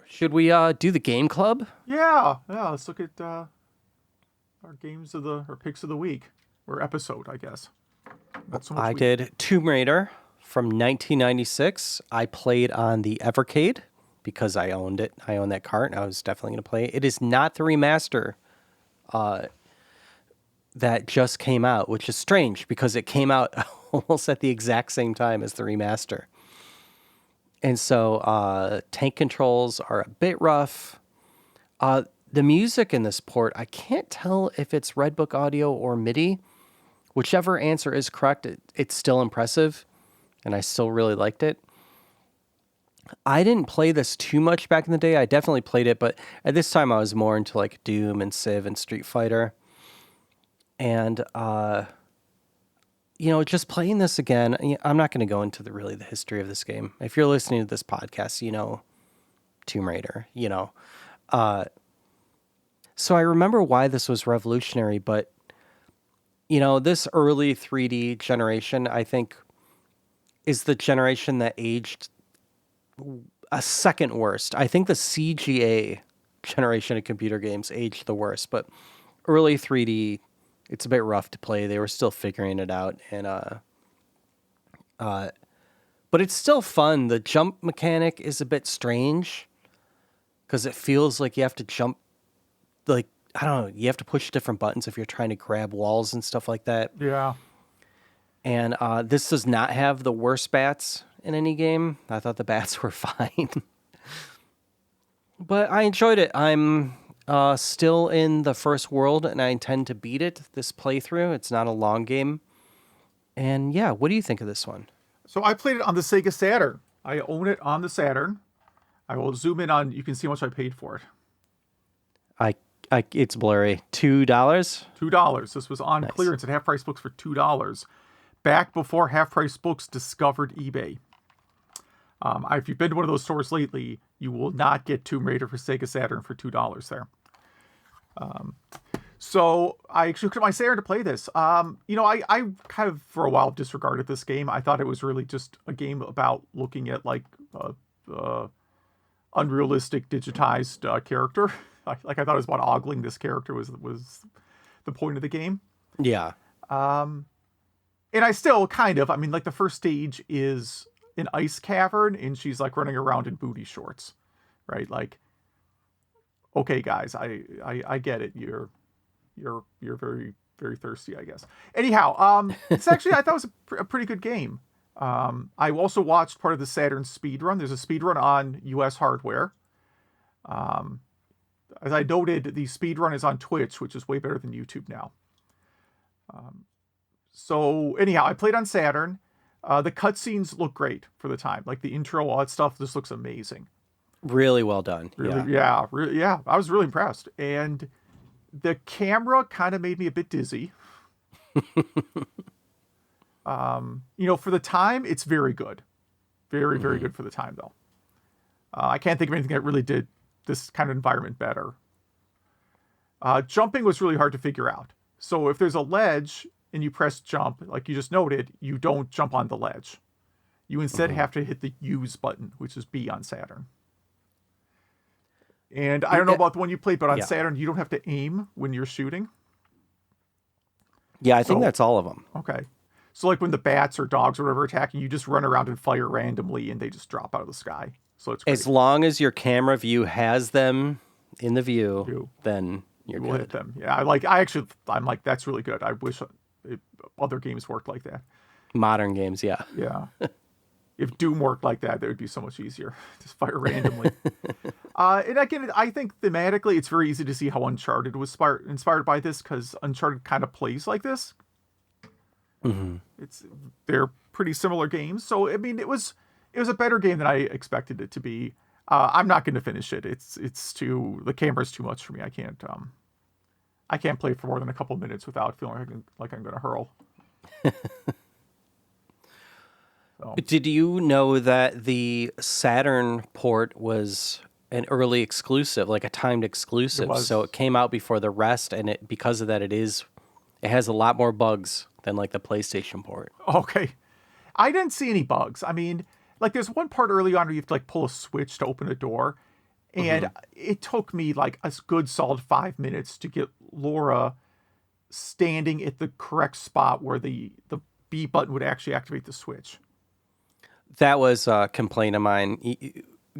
Should we do the game club? Yeah. Let's look at our picks of the week, or episode, I guess. Not so much I did Tomb Raider from 1996. I played on the Evercade because I owned it. I own that cart. I was definitely going to play it. It is not the remaster that just came out, which is strange because it came out almost at the exact same time as the remaster. And so tank controls are a bit rough. The music in this port, I can't tell if it's Redbook audio or MIDI. Whichever answer is correct, it's still impressive, and I still really liked it. I didn't play this too much back in the day. I definitely played it, but at this time I was more into like Doom and Civ and Street Fighter. And just playing this again, I'm not going to go into the history of this game. If you're listening to this podcast, you know Tomb Raider, So I remember why this was revolutionary, but this early 3D generation, I think, is the generation that aged a second worst. I think the CGA generation of computer games aged the worst, but early 3D, it's a bit rough to play. They were still figuring it out, and but it's still fun. The jump mechanic is a bit strange because it feels like you have to jump, like, I don't know, you have to push different buttons if you're trying to grab walls and stuff like that. Yeah. And this does not have the worst bats in any game. I thought the bats were fine. But I enjoyed it. I'm still in the first world, and I intend to beat it this playthrough. It's not a long game. And yeah, what do you think of this one? So I played it on the Sega Saturn. I own it on the Saturn. I will zoom in on, you can see how much I paid for it. It's blurry. $2? $2. This was on clearance at Half Price Books for $2. Back before Half Price Books discovered eBay. If you've been to one of those stores lately, you will not get Tomb Raider for Sega Saturn for $2 there. So I actually looked at my Saturn to play this. I kind of for a while disregarded this game. I thought it was really just a game about looking at like unrealistic digitized character. I thought it was about ogling this character was the point of the game. Yeah. And I still kind of, like the first stage is an ice cavern and she's like running around in booty shorts, right? Like, okay, guys, I get it. You're very, very thirsty, I guess. Anyhow, it's actually, I thought it was a pretty good game. I also watched part of the Saturn speedrun. There's a speedrun on US hardware. As I noted, the speedrun is on Twitch, which is way better than YouTube now. So anyhow, I played on Saturn. The cutscenes look great for the time. Like the intro, all that stuff, this looks amazing. Really well done. Really, yeah. I was really impressed. And the camera kind of made me a bit dizzy. For the time, it's very good. Very, very good for the time, though. I can't think of anything that really did this kind of environment better. Jumping was really hard to figure out. So if there's a ledge and you press jump, like you just noted, you don't jump on the ledge. You instead have to hit the use button, which is B on Saturn. And I don't know about the one you played, but on Saturn, you don't have to aim when you're shooting. Yeah, I think that's all of them. Okay. So like when the bats or dogs or whatever attacking, you just run around and fire randomly and they just drop out of the sky. So it's great. As long as your camera view has them in the view, then you're good. Hit them. Yeah, I'm like, that's really good. I wish other games worked like that. Modern games, yeah. Yeah. If Doom worked like that, that would be so much easier. Just fire randomly. And again, I think thematically, it's very easy to see how Uncharted was inspired by this, because Uncharted kind of plays like this. They're pretty similar games. So, it was a better game than I expected it to be. I'm not going to finish it. The camera's too much for me. I can't play for more than a couple minutes without feeling like I'm going to hurl. So. Did you know that the Saturn port was an early exclusive, like a timed exclusive? So it came out before the rest, and because of that, it has a lot more bugs than like the PlayStation port. Okay. I didn't see any bugs. Like there's one part early on where you have to like pull a switch to open a door. And it took me like a good solid 5 minutes to get Laura standing at the correct spot where the B button would actually activate the switch. That was a complaint of mine.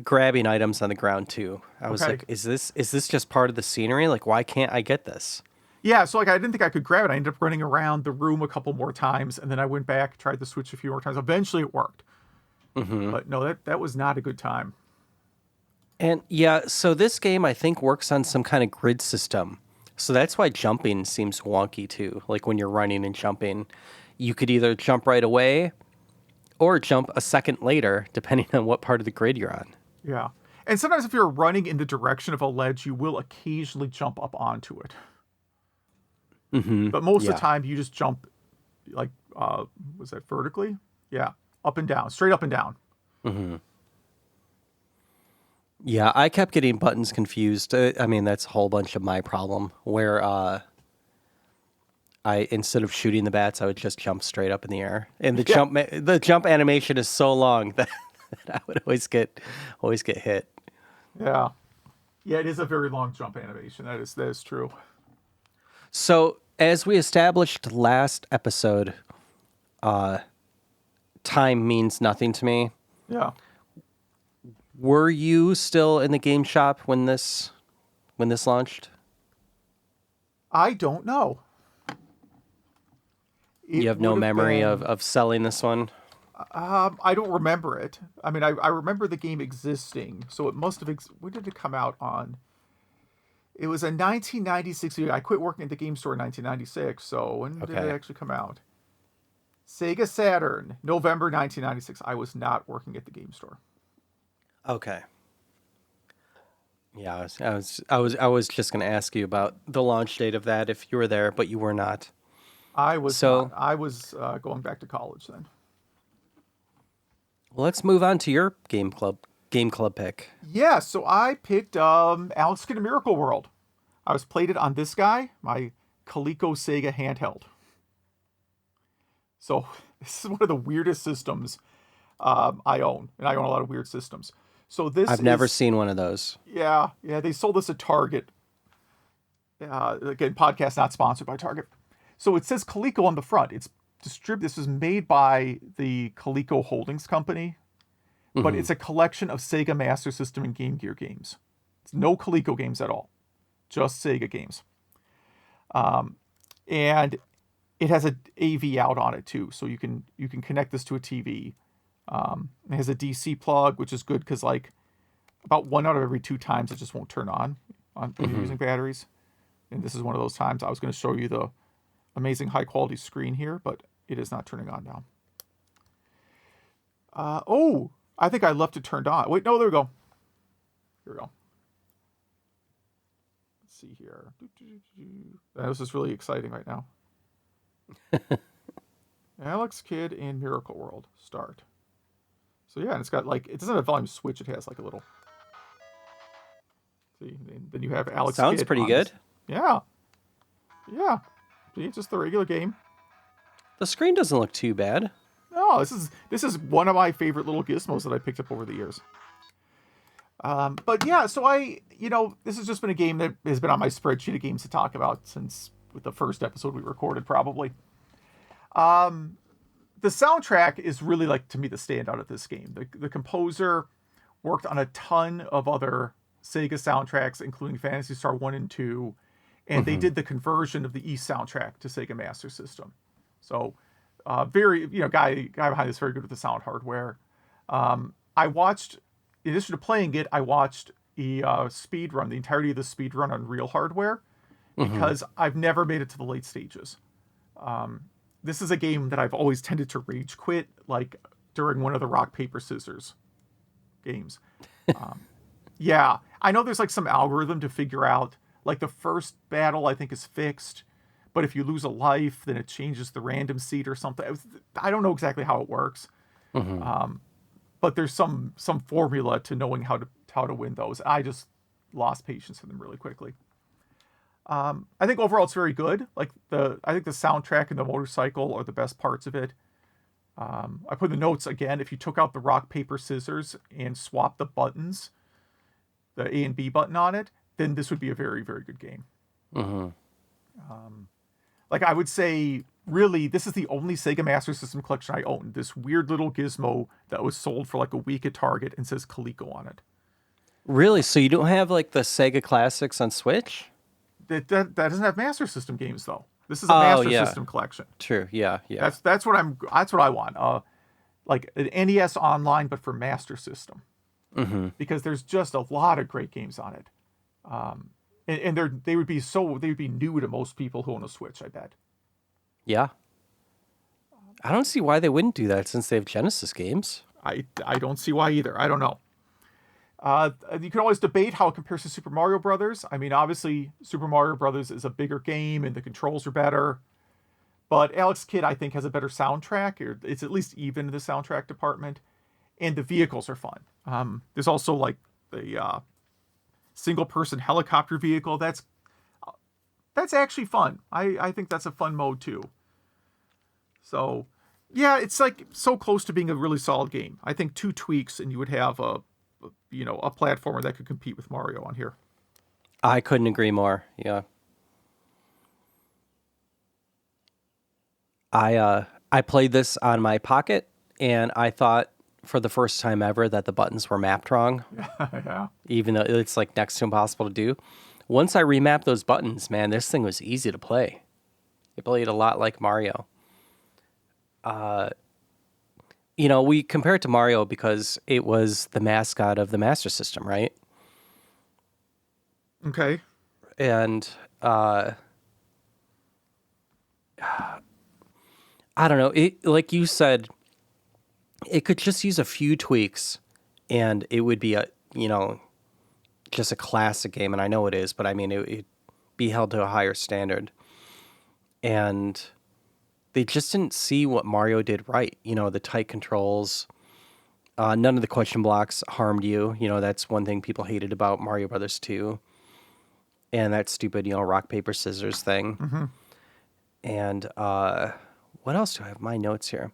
Grabbing items on the ground too. I was like, is this just part of the scenery? Like, why can't I get this? Yeah, so like I didn't think I could grab it. I ended up running around the room a couple more times, and then I went back, tried the switch a few more times. Eventually it worked. But no, that was not a good time. And yeah, so this game I think works on some kind of grid system. So that's why jumping seems wonky too. Like when you're running and jumping, you could either jump right away or jump a second later, depending on what part of the grid you're on. Yeah. And sometimes if you're running in the direction of a ledge, you will occasionally jump up onto it. But most of Yeah. the time, you just jump, like, was that vertically? Yeah. Up and down, straight up and down. Yeah, I kept getting buttons confused. I mean, that's a whole bunch of my problem where I instead of shooting the bats, I would just jump straight up in the air. And the jump animation is so long that I would always get hit. Yeah. Yeah, it is a very long jump animation. That is true. So, as we established last episode, time means nothing to me. Yeah. Were you still in the game shop when this launched? I don't know. You have no memory of selling this one? I don't remember it. I mean, I remember the game existing, so it must have. When did it come out on? It was a 1996. I quit working at the game store in 1996. So when did it actually come out? Sega Saturn, November 1996. I was not working at the game store. Okay. Yeah, I was just going to ask you about the launch date of that if you were there, but you were not. I was not. I was going back to college then. Well, let's move on to your game club pick. Yeah, so I picked Alex Kidd in Miracle World. I was played it on this guy, my Coleco Sega handheld. So this is one of the weirdest systems I own, and I own a lot of weird systems. So I've never seen one of those. Yeah, they sold this at Target. Again, podcast not sponsored by Target. So it says Coleco on the front. This is made by the Coleco Holdings Company, but it's a collection of Sega Master System and Game Gear games. It's no Coleco games at all, just Sega games. And it has a AV out on it too, so you can connect this to a TV. It has a DC plug, which is good because like about 1 out of every 2 times it just won't turn on when you're using batteries. And this is one of those times. I was going to show you the amazing high quality screen here, but it is not turning on now. I think I left it turned on. Wait, no, there we go. Here we go. Let's see here. This is really exciting right now. Alex Kidd in Miracle World. Start. So yeah, and it's got like, it doesn't have a volume switch. It has like a little. See, then you have Alex Kidd. Sounds pretty good. Yeah. Yeah. See, it's just the regular game. The screen doesn't look too bad. No, this is one of my favorite little gizmos that I picked up over the years. But yeah, so this has just been a game that has been on my spreadsheet of games to talk about since with the first episode we recorded, probably. The soundtrack is really like, to me, the standout of this game. The composer worked on a ton of other Sega soundtracks, including Phantasy Star 1 and 2, and they did the conversion of the East soundtrack to Sega Master System. So, very, guy behind this, very good with the sound hardware. I watched, in addition to playing it, I watched the speed run, the entirety of the speed run on real hardware, because I've never made it to the late stages. This is a game that I've always tended to rage quit, like during one of the rock, paper, scissors games. Yeah, I know there's like some algorithm to figure out, like the first battle I think is fixed, but if you lose a life, then it changes the random seed or something. I don't know exactly how it works, but there's some formula to knowing how to win those. I just lost patience for them really quickly. I think overall it's very good. Like I think the soundtrack and the motorcycle are the best parts of it. I put in the notes again, if you took out the rock, paper, scissors and swapped the buttons, the A and B button on it, then this would be a very, very good game. Like I would say, really, this is the only Sega Master System collection I own. This weird little gizmo that was sold for like a week at Target and says Coleco on it. Really? So you don't have like the Sega Classics on Switch? That doesn't have Master System games though. This is a Master System collection. True. Yeah. That's what I want. like an NES Online, but for Master System, Mm-hmm. because there's just a lot of great games on it. And they would be new to most people who own a Switch, I bet. Yeah. I don't see why they wouldn't do that since they have Genesis games. I don't see why either. I don't know. You can always debate how it compares to Super Mario Brothers. I mean, obviously, Super Mario Brothers is a bigger game and the controls are better. But Alex Kidd, I think, has a better soundtrack. Or it's at least even in the soundtrack department. And the vehicles are fun. There's also like the single-person helicopter vehicle. That's actually fun. I think that's a fun mode too. So, yeah, it's like so close to being a really solid game. I think 2 tweaks and you would have a platformer that could compete with Mario on here. I couldn't agree more. Yeah. I played this on my Pocket, and I thought for the first time ever that the buttons were mapped wrong. Yeah. Even though it's like next to impossible to do. Once I remapped those buttons, man, this thing was easy to play. It played a lot like Mario. We compare it to Mario because it was the mascot of the Master System, right? Okay. And I don't know. It, like you said, it could just use a few tweaks, and it would be just a classic game. And I know it is, but I mean, it'd be held to a higher standard. And they just didn't see what Mario did right. The tight controls. None of the question blocks harmed you. That's one thing people hated about Mario Brothers 2. And that stupid, rock, paper, scissors thing. Mm-hmm. And what else do I have? My notes here.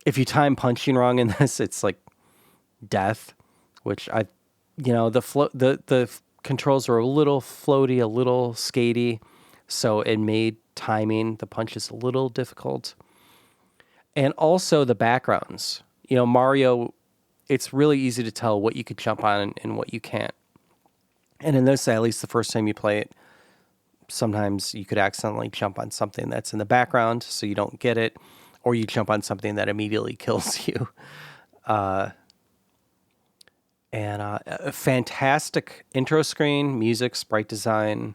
If you time punching wrong in this, it's like death, which the controls are a little floaty, a little skatey. So it made timing the punches a little difficult. And also the backgrounds. Mario, it's really easy to tell what you could jump on and what you can't. And in this, at least the first time you play it, sometimes you could accidentally jump on something that's in the background so you don't get it, or you jump on something that immediately kills you. A fantastic intro screen, music, sprite design.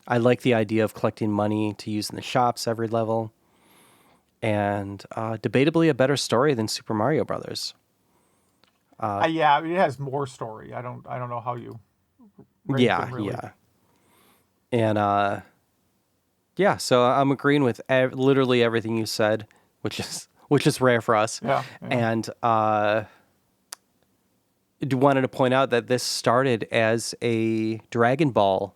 I like the idea of collecting money to use in the shops every level. And debatably a better story than Super Mario Brothers. Yeah, I mean, it has more story. I don't know how you rank them, really. Yeah. And so I'm agreeing with literally everything you said, which is rare for us. Yeah. And wanted to point out that this started as a Dragon Ball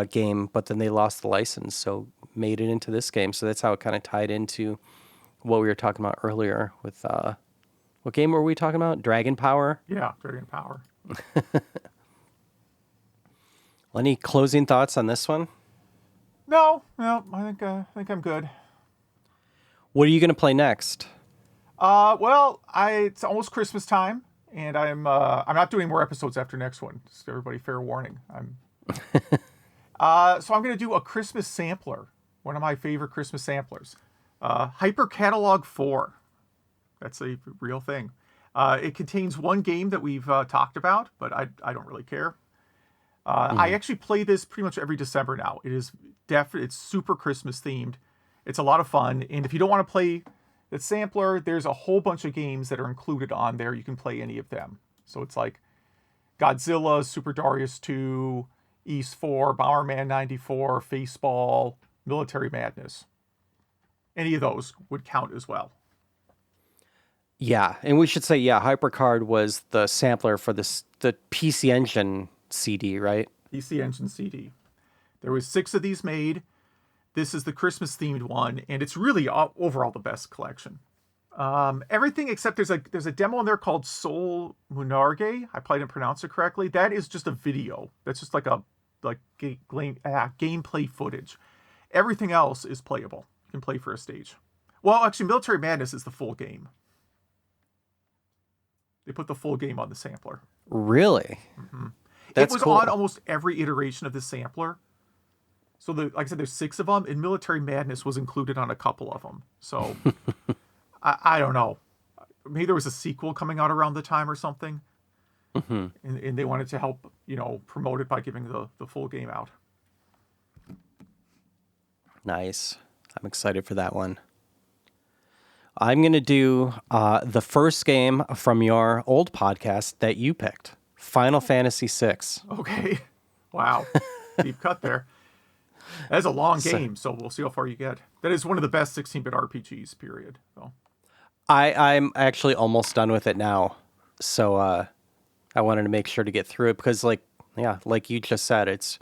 game, but then they lost the license, so made it into this game. So that's how it kind of tied into what we were talking about earlier with what game were we talking about? Dragon Power? Yeah, Dragon Power. Any closing thoughts on this one? No, I think I'm good. What are you going to play next? Well, it's almost Christmas time, and I'm not doing more episodes after next one. Just everybody, fair warning. So I'm going to do a Christmas sampler, one of my favorite Christmas samplers. Hyper Catalog 4. That's a real thing. It contains one game that we've talked about, but I don't really care. I actually play this pretty much every December now. It is it's super Christmas themed. It's a lot of fun. And if you don't want to play the sampler, there's a whole bunch of games that are included on there. You can play any of them. So it's like Godzilla, Super Darius 2, East 4, Bomberman 94, Faceball, Military Madness. Any of those would count as well. Yeah, and we should say, HyperCard was the sampler for the PC Engine CD, right? PC Engine CD. There was 6 of these made. This is the Christmas themed one, and it's really overall the best collection. Everything except there's a demo in there called Soul Munarge. I probably didn't pronounce it correctly. That is just a video. That's just like gameplay footage. Everything else is playable. You can play for a stage. Well, actually, Military Madness is the full game. They put the full game on the sampler. Really? Mm-hmm. That's it was cool. on almost every iteration of the sampler. So, like I said, there's 6 of them, and Military Madness was included on a couple of them. So, I don't know. maybe there was a sequel coming out around the time or something. Mm-hmm. And they wanted to help, promote it by giving the full game out. Nice. I'm excited for that one. I'm going to do the first game from your old podcast that you picked, Final Fantasy VI. Okay. Wow. Deep cut there. That's a long game, so we'll see how far you get. That is one of the best 16-bit RPGs, period. So. I'm actually almost done with it now. So I wanted to make sure to get through it because, like you just said, it's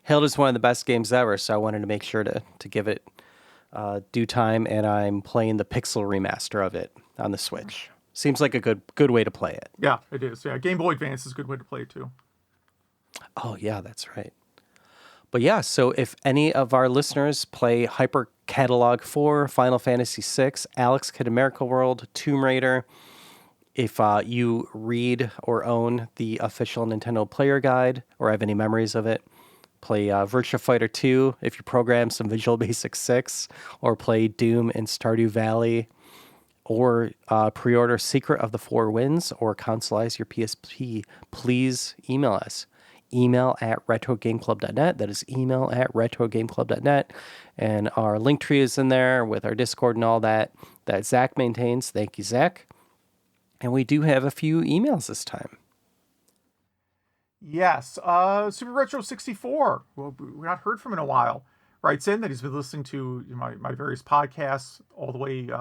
hailed as one of the best games ever. So I wanted to make sure to give it due time, and I'm playing the Pixel remaster of it on the Switch. Seems like a good way to play it. Yeah, it is. Yeah, Game Boy Advance is a good way to play it too. Oh yeah, that's right. But yeah, so if any of our listeners play Hyper Catalog 4, Final Fantasy VI, Alex Kidd America World, Tomb Raider, if you read or own the official Nintendo player guide or have any memories of it, play Virtua Fighter 2 if you program some Visual Basic 6, or play Doom and Stardew Valley, or pre-order Secret of the Four Winds or Consolized your PSP, please email us. Email at retrogameclub.net. That is email at retrogameclub.net. And our link tree is in there with our Discord and all that Zach maintains. Thank you, Zach. And we do have a few emails this time. Yes. Super Retro 64. Well, we're not heard from in a while. Writes in that he's been listening to my various podcasts all the way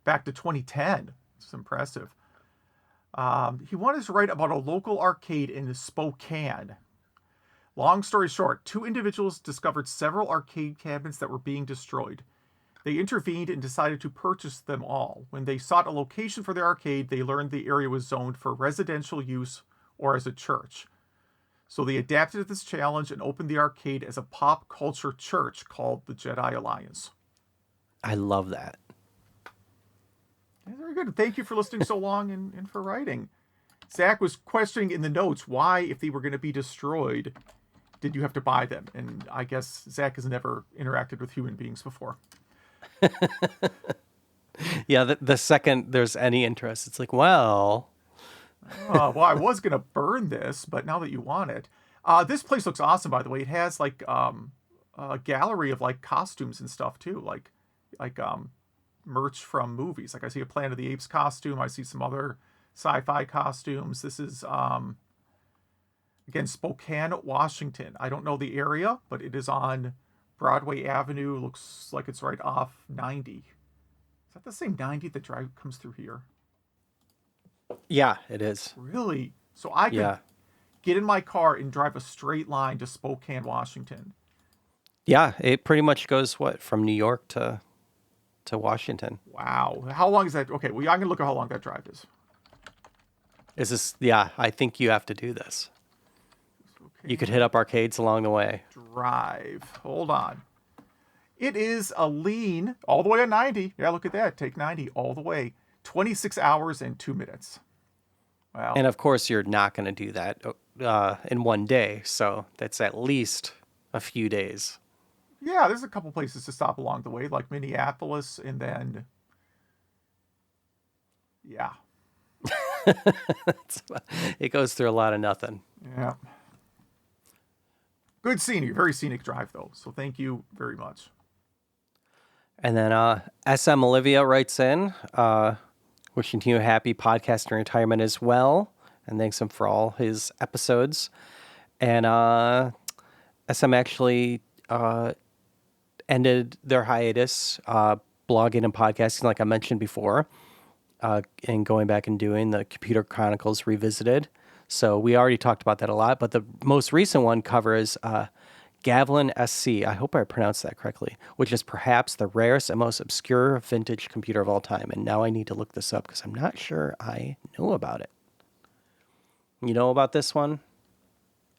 back to 2010. It's impressive. He wanted to write about a local arcade in Spokane. Long story short, two individuals discovered several arcade cabinets that were being destroyed. They intervened and decided to purchase them all. When they sought a location for the arcade, they learned the area was zoned for residential use or as a church. So they adapted to this challenge and opened the arcade as a pop culture church called the Jedi Alliance. I love that. Yeah, very good. Thank you for listening so long and for writing. Zach was questioning in the notes why, if they were going to be destroyed, did you have to buy them? And I guess Zach has never interacted with human beings before. Yeah, the second there's any interest, it's like, well... Well, I was going to burn this, but now that you want it. This place looks awesome, by the way. It has, like, a gallery of, like, costumes and stuff, too. Like merch from movies. Like, I see a Planet of the Apes costume. I see some other sci-fi costumes. This is, again, Spokane, Washington. I don't know the area, but it is on Broadway Avenue. Looks like it's right off 90. Is that the same 90 that drive comes through here? Yeah, it is. Really? So I could get in my car and drive a straight line to Spokane, Washington. Yeah, it pretty much goes, from New York to Washington. Wow. How long is that? Okay, well, I'm going to look at how long that drive is. Is this... Yeah, I think you have to do this. Okay. You could hit up arcades along the way. Drive. Hold on. It is a lean all the way to 90. Yeah, look at that. Take 90 all the way. 26 hours and 2 minutes. Wow. And of course, you're not going to do that in one day. So that's at least a few days. Yeah, there's a couple places to stop along the way, like Minneapolis, and then... Yeah. It goes through a lot of nothing. Yeah. Good scenery. Very scenic drive, though. So thank you very much. And then SM Olivia writes in, wishing you a happy podcasting retirement as well. And thanks him for all his episodes. And SM actually ended their hiatus, blogging and podcasting, like I mentioned before, and going back and doing the Computer Chronicles Revisited. So we already talked about that a lot, but the most recent one covers Gavilan SC, I hope I pronounced that correctly, which is perhaps the rarest and most obscure vintage computer of all time. And now I need to look this up because I'm not sure I know about it. You know about this one?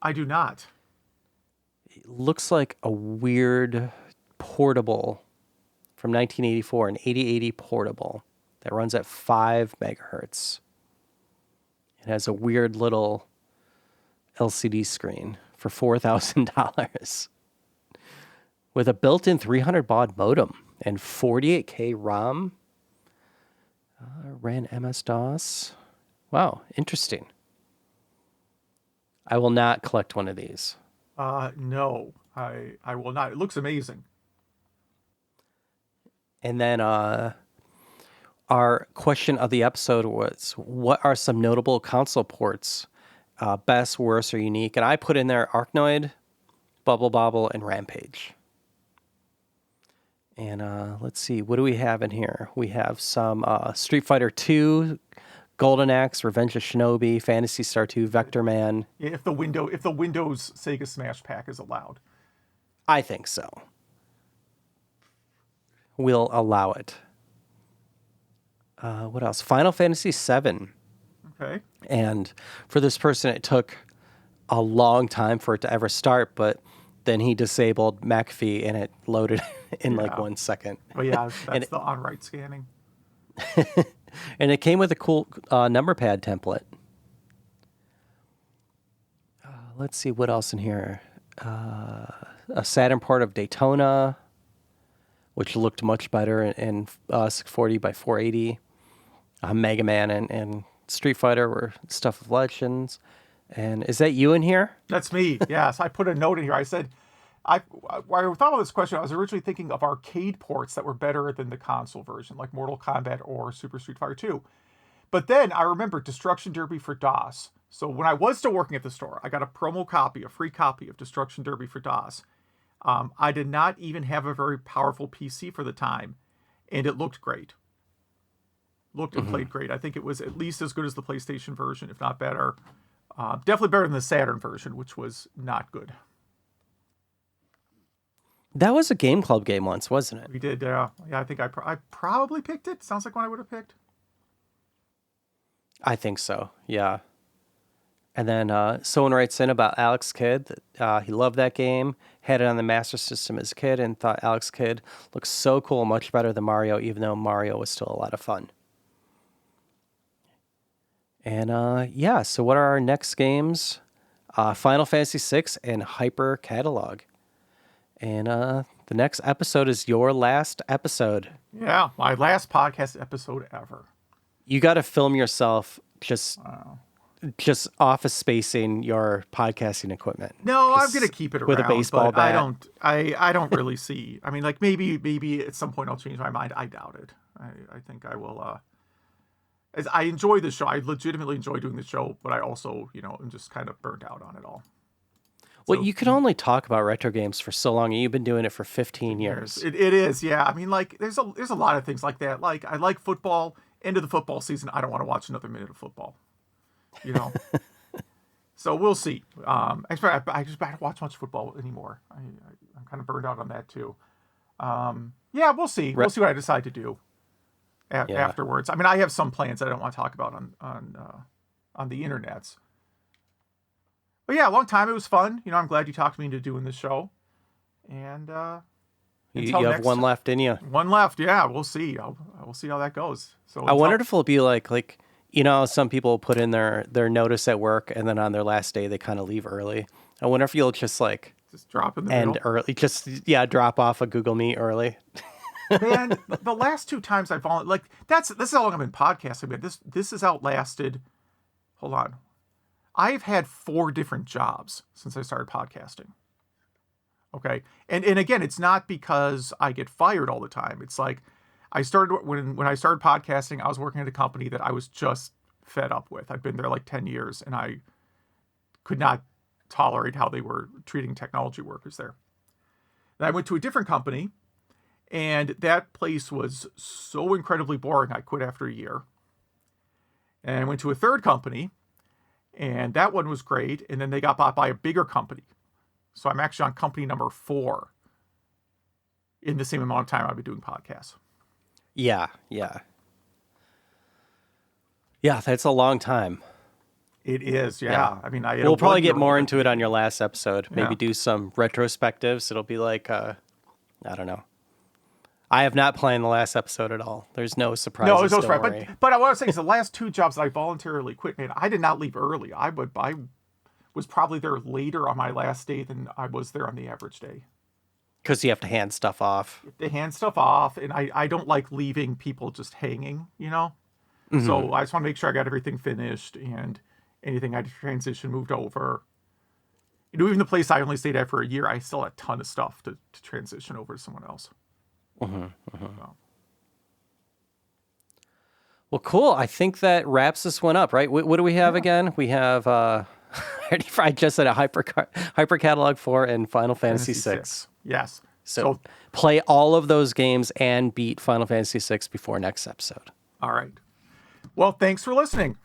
I do not. It looks like a weird portable from 1984, an 8080 portable that runs at 5 megahertz. It has a weird little LCD screen for $4,000 with a built-in 300 baud modem and 48K ROM. Ran MS-DOS. Wow, interesting. I will not collect one of these. No, I will not. It looks amazing. And then our question of the episode was, what are some notable console ports? Best, worst, or unique? And I put in there Arkanoid, Bubble Bobble, and Rampage. And let's see, what do we have in here? We have some Street Fighter 2, Golden Axe, Revenge of Shinobi, Phantasy Star 2, Vector Man. Yeah, if the Windows Sega Smash Pack is allowed. I think so. We'll allow it. What else? Final Fantasy VII. Okay. And for this person, it took a long time for it to ever start, but then he disabled McAfee and it loaded in like 1 second. Oh yeah, that's the on-write scanning. And it came with a cool number pad template. Let's see what else in here. A Saturn port of Daytona, which looked much better in 640 by 480. Mega Man and Street Fighter were stuff of Legends. And is that you in here? That's me. Yes, I put a note in here. I said, I thought about this question. I was originally thinking of arcade ports that were better than the console version, like Mortal Kombat or Super Street Fighter 2. But then I remembered Destruction Derby for DOS. So when I was still working at the store, I got a free copy of Destruction Derby for DOS. I did not even have a very powerful PC for the time, and it looked great. Looked and played great. I think it was at least as good as the PlayStation version, if not better. Definitely better than the Saturn version, which was not good. That was a Game Club game once, wasn't it? We did, yeah. I think I probably picked it. Sounds like one I would have picked. I think so, yeah. And then someone writes in about Alex Kidd. He loved that game, had it on the Master System as a kid, and thought Alex Kidd looks so cool, much better than Mario, even though Mario was still a lot of fun. And so what are our next games? Final Fantasy VI and Hyper Catalog. And the next episode is your last episode. Yeah, my last podcast episode ever. You got to film yourself just office spacing your podcasting equipment. No, I'm gonna keep it around with a baseball bat. I don't really see. I mean, like maybe at some point I'll change my mind. I doubt it. I think I will. As I enjoy the show, I legitimately enjoy doing the show, but I also, am just kind of burnt out on it all. Well, you can only talk about retro games for so long, and you've been doing it for 15 years. It is, yeah. I mean, like, there's a lot of things like that. Like, I like football. End of the football season, I don't want to watch another minute of football. So we'll see. I just don't watch much football anymore. I'm kind of burned out on that too. We'll see. We'll see what I decide to do afterwards. I mean, I have some plans that I don't want to talk about on the internets. But yeah, a long time. It was fun. I'm glad you talked me into doing this show. And you have one left in you. One left. Yeah, we'll see. We'll see how that goes. So I wondered if it'll be like some people put in their notice at work, and then on their last day they kind of leave early. I wonder if you'll just drop in the end middle. Early. Just drop off a Google Meet early. Man, the last 2 times I've this is how long I've been podcasting. Man, this has outlasted. Hold on. I've had 4 different jobs since I started podcasting. Okay. And again, it's not because I get fired all the time. It's like I started when I started podcasting, I was working at a company that I was just fed up with. I'd been there like 10 years and I could not tolerate how they were treating technology workers there. And I went to a different company, and that place was so incredibly boring, I quit after a year. And I went to a third company, and that one was great. And then they got bought by a bigger company. So I'm actually on company number 4 in the same amount of time I've been doing podcasts. Yeah. That's a long time. It is, yeah. I mean, we'll probably get more into it on your last episode. Maybe do some retrospectives. It'll be like, I don't know. I have not planned the last episode at all. There's no surprises. No, there's no surprise. But I want to say is the last 2 jobs that I voluntarily quit, man, I did not leave early. I was probably there later on my last day than I was there on the average day. Because you have to hand stuff off. They hand stuff off, and I don't like leaving people just hanging, So I just want to make sure I got everything finished and anything I had to transition moved over. Even the place I only stayed at for a year, I still had a ton of stuff to transition over to someone else. So. Well, cool. I think that wraps this one up, right? What do we have again? We have, I just said a Hyper Catalog 4 and Final Fantasy 6. Yes. So play all of those games and beat Final Fantasy 6 before next episode. All right. Well, thanks for listening.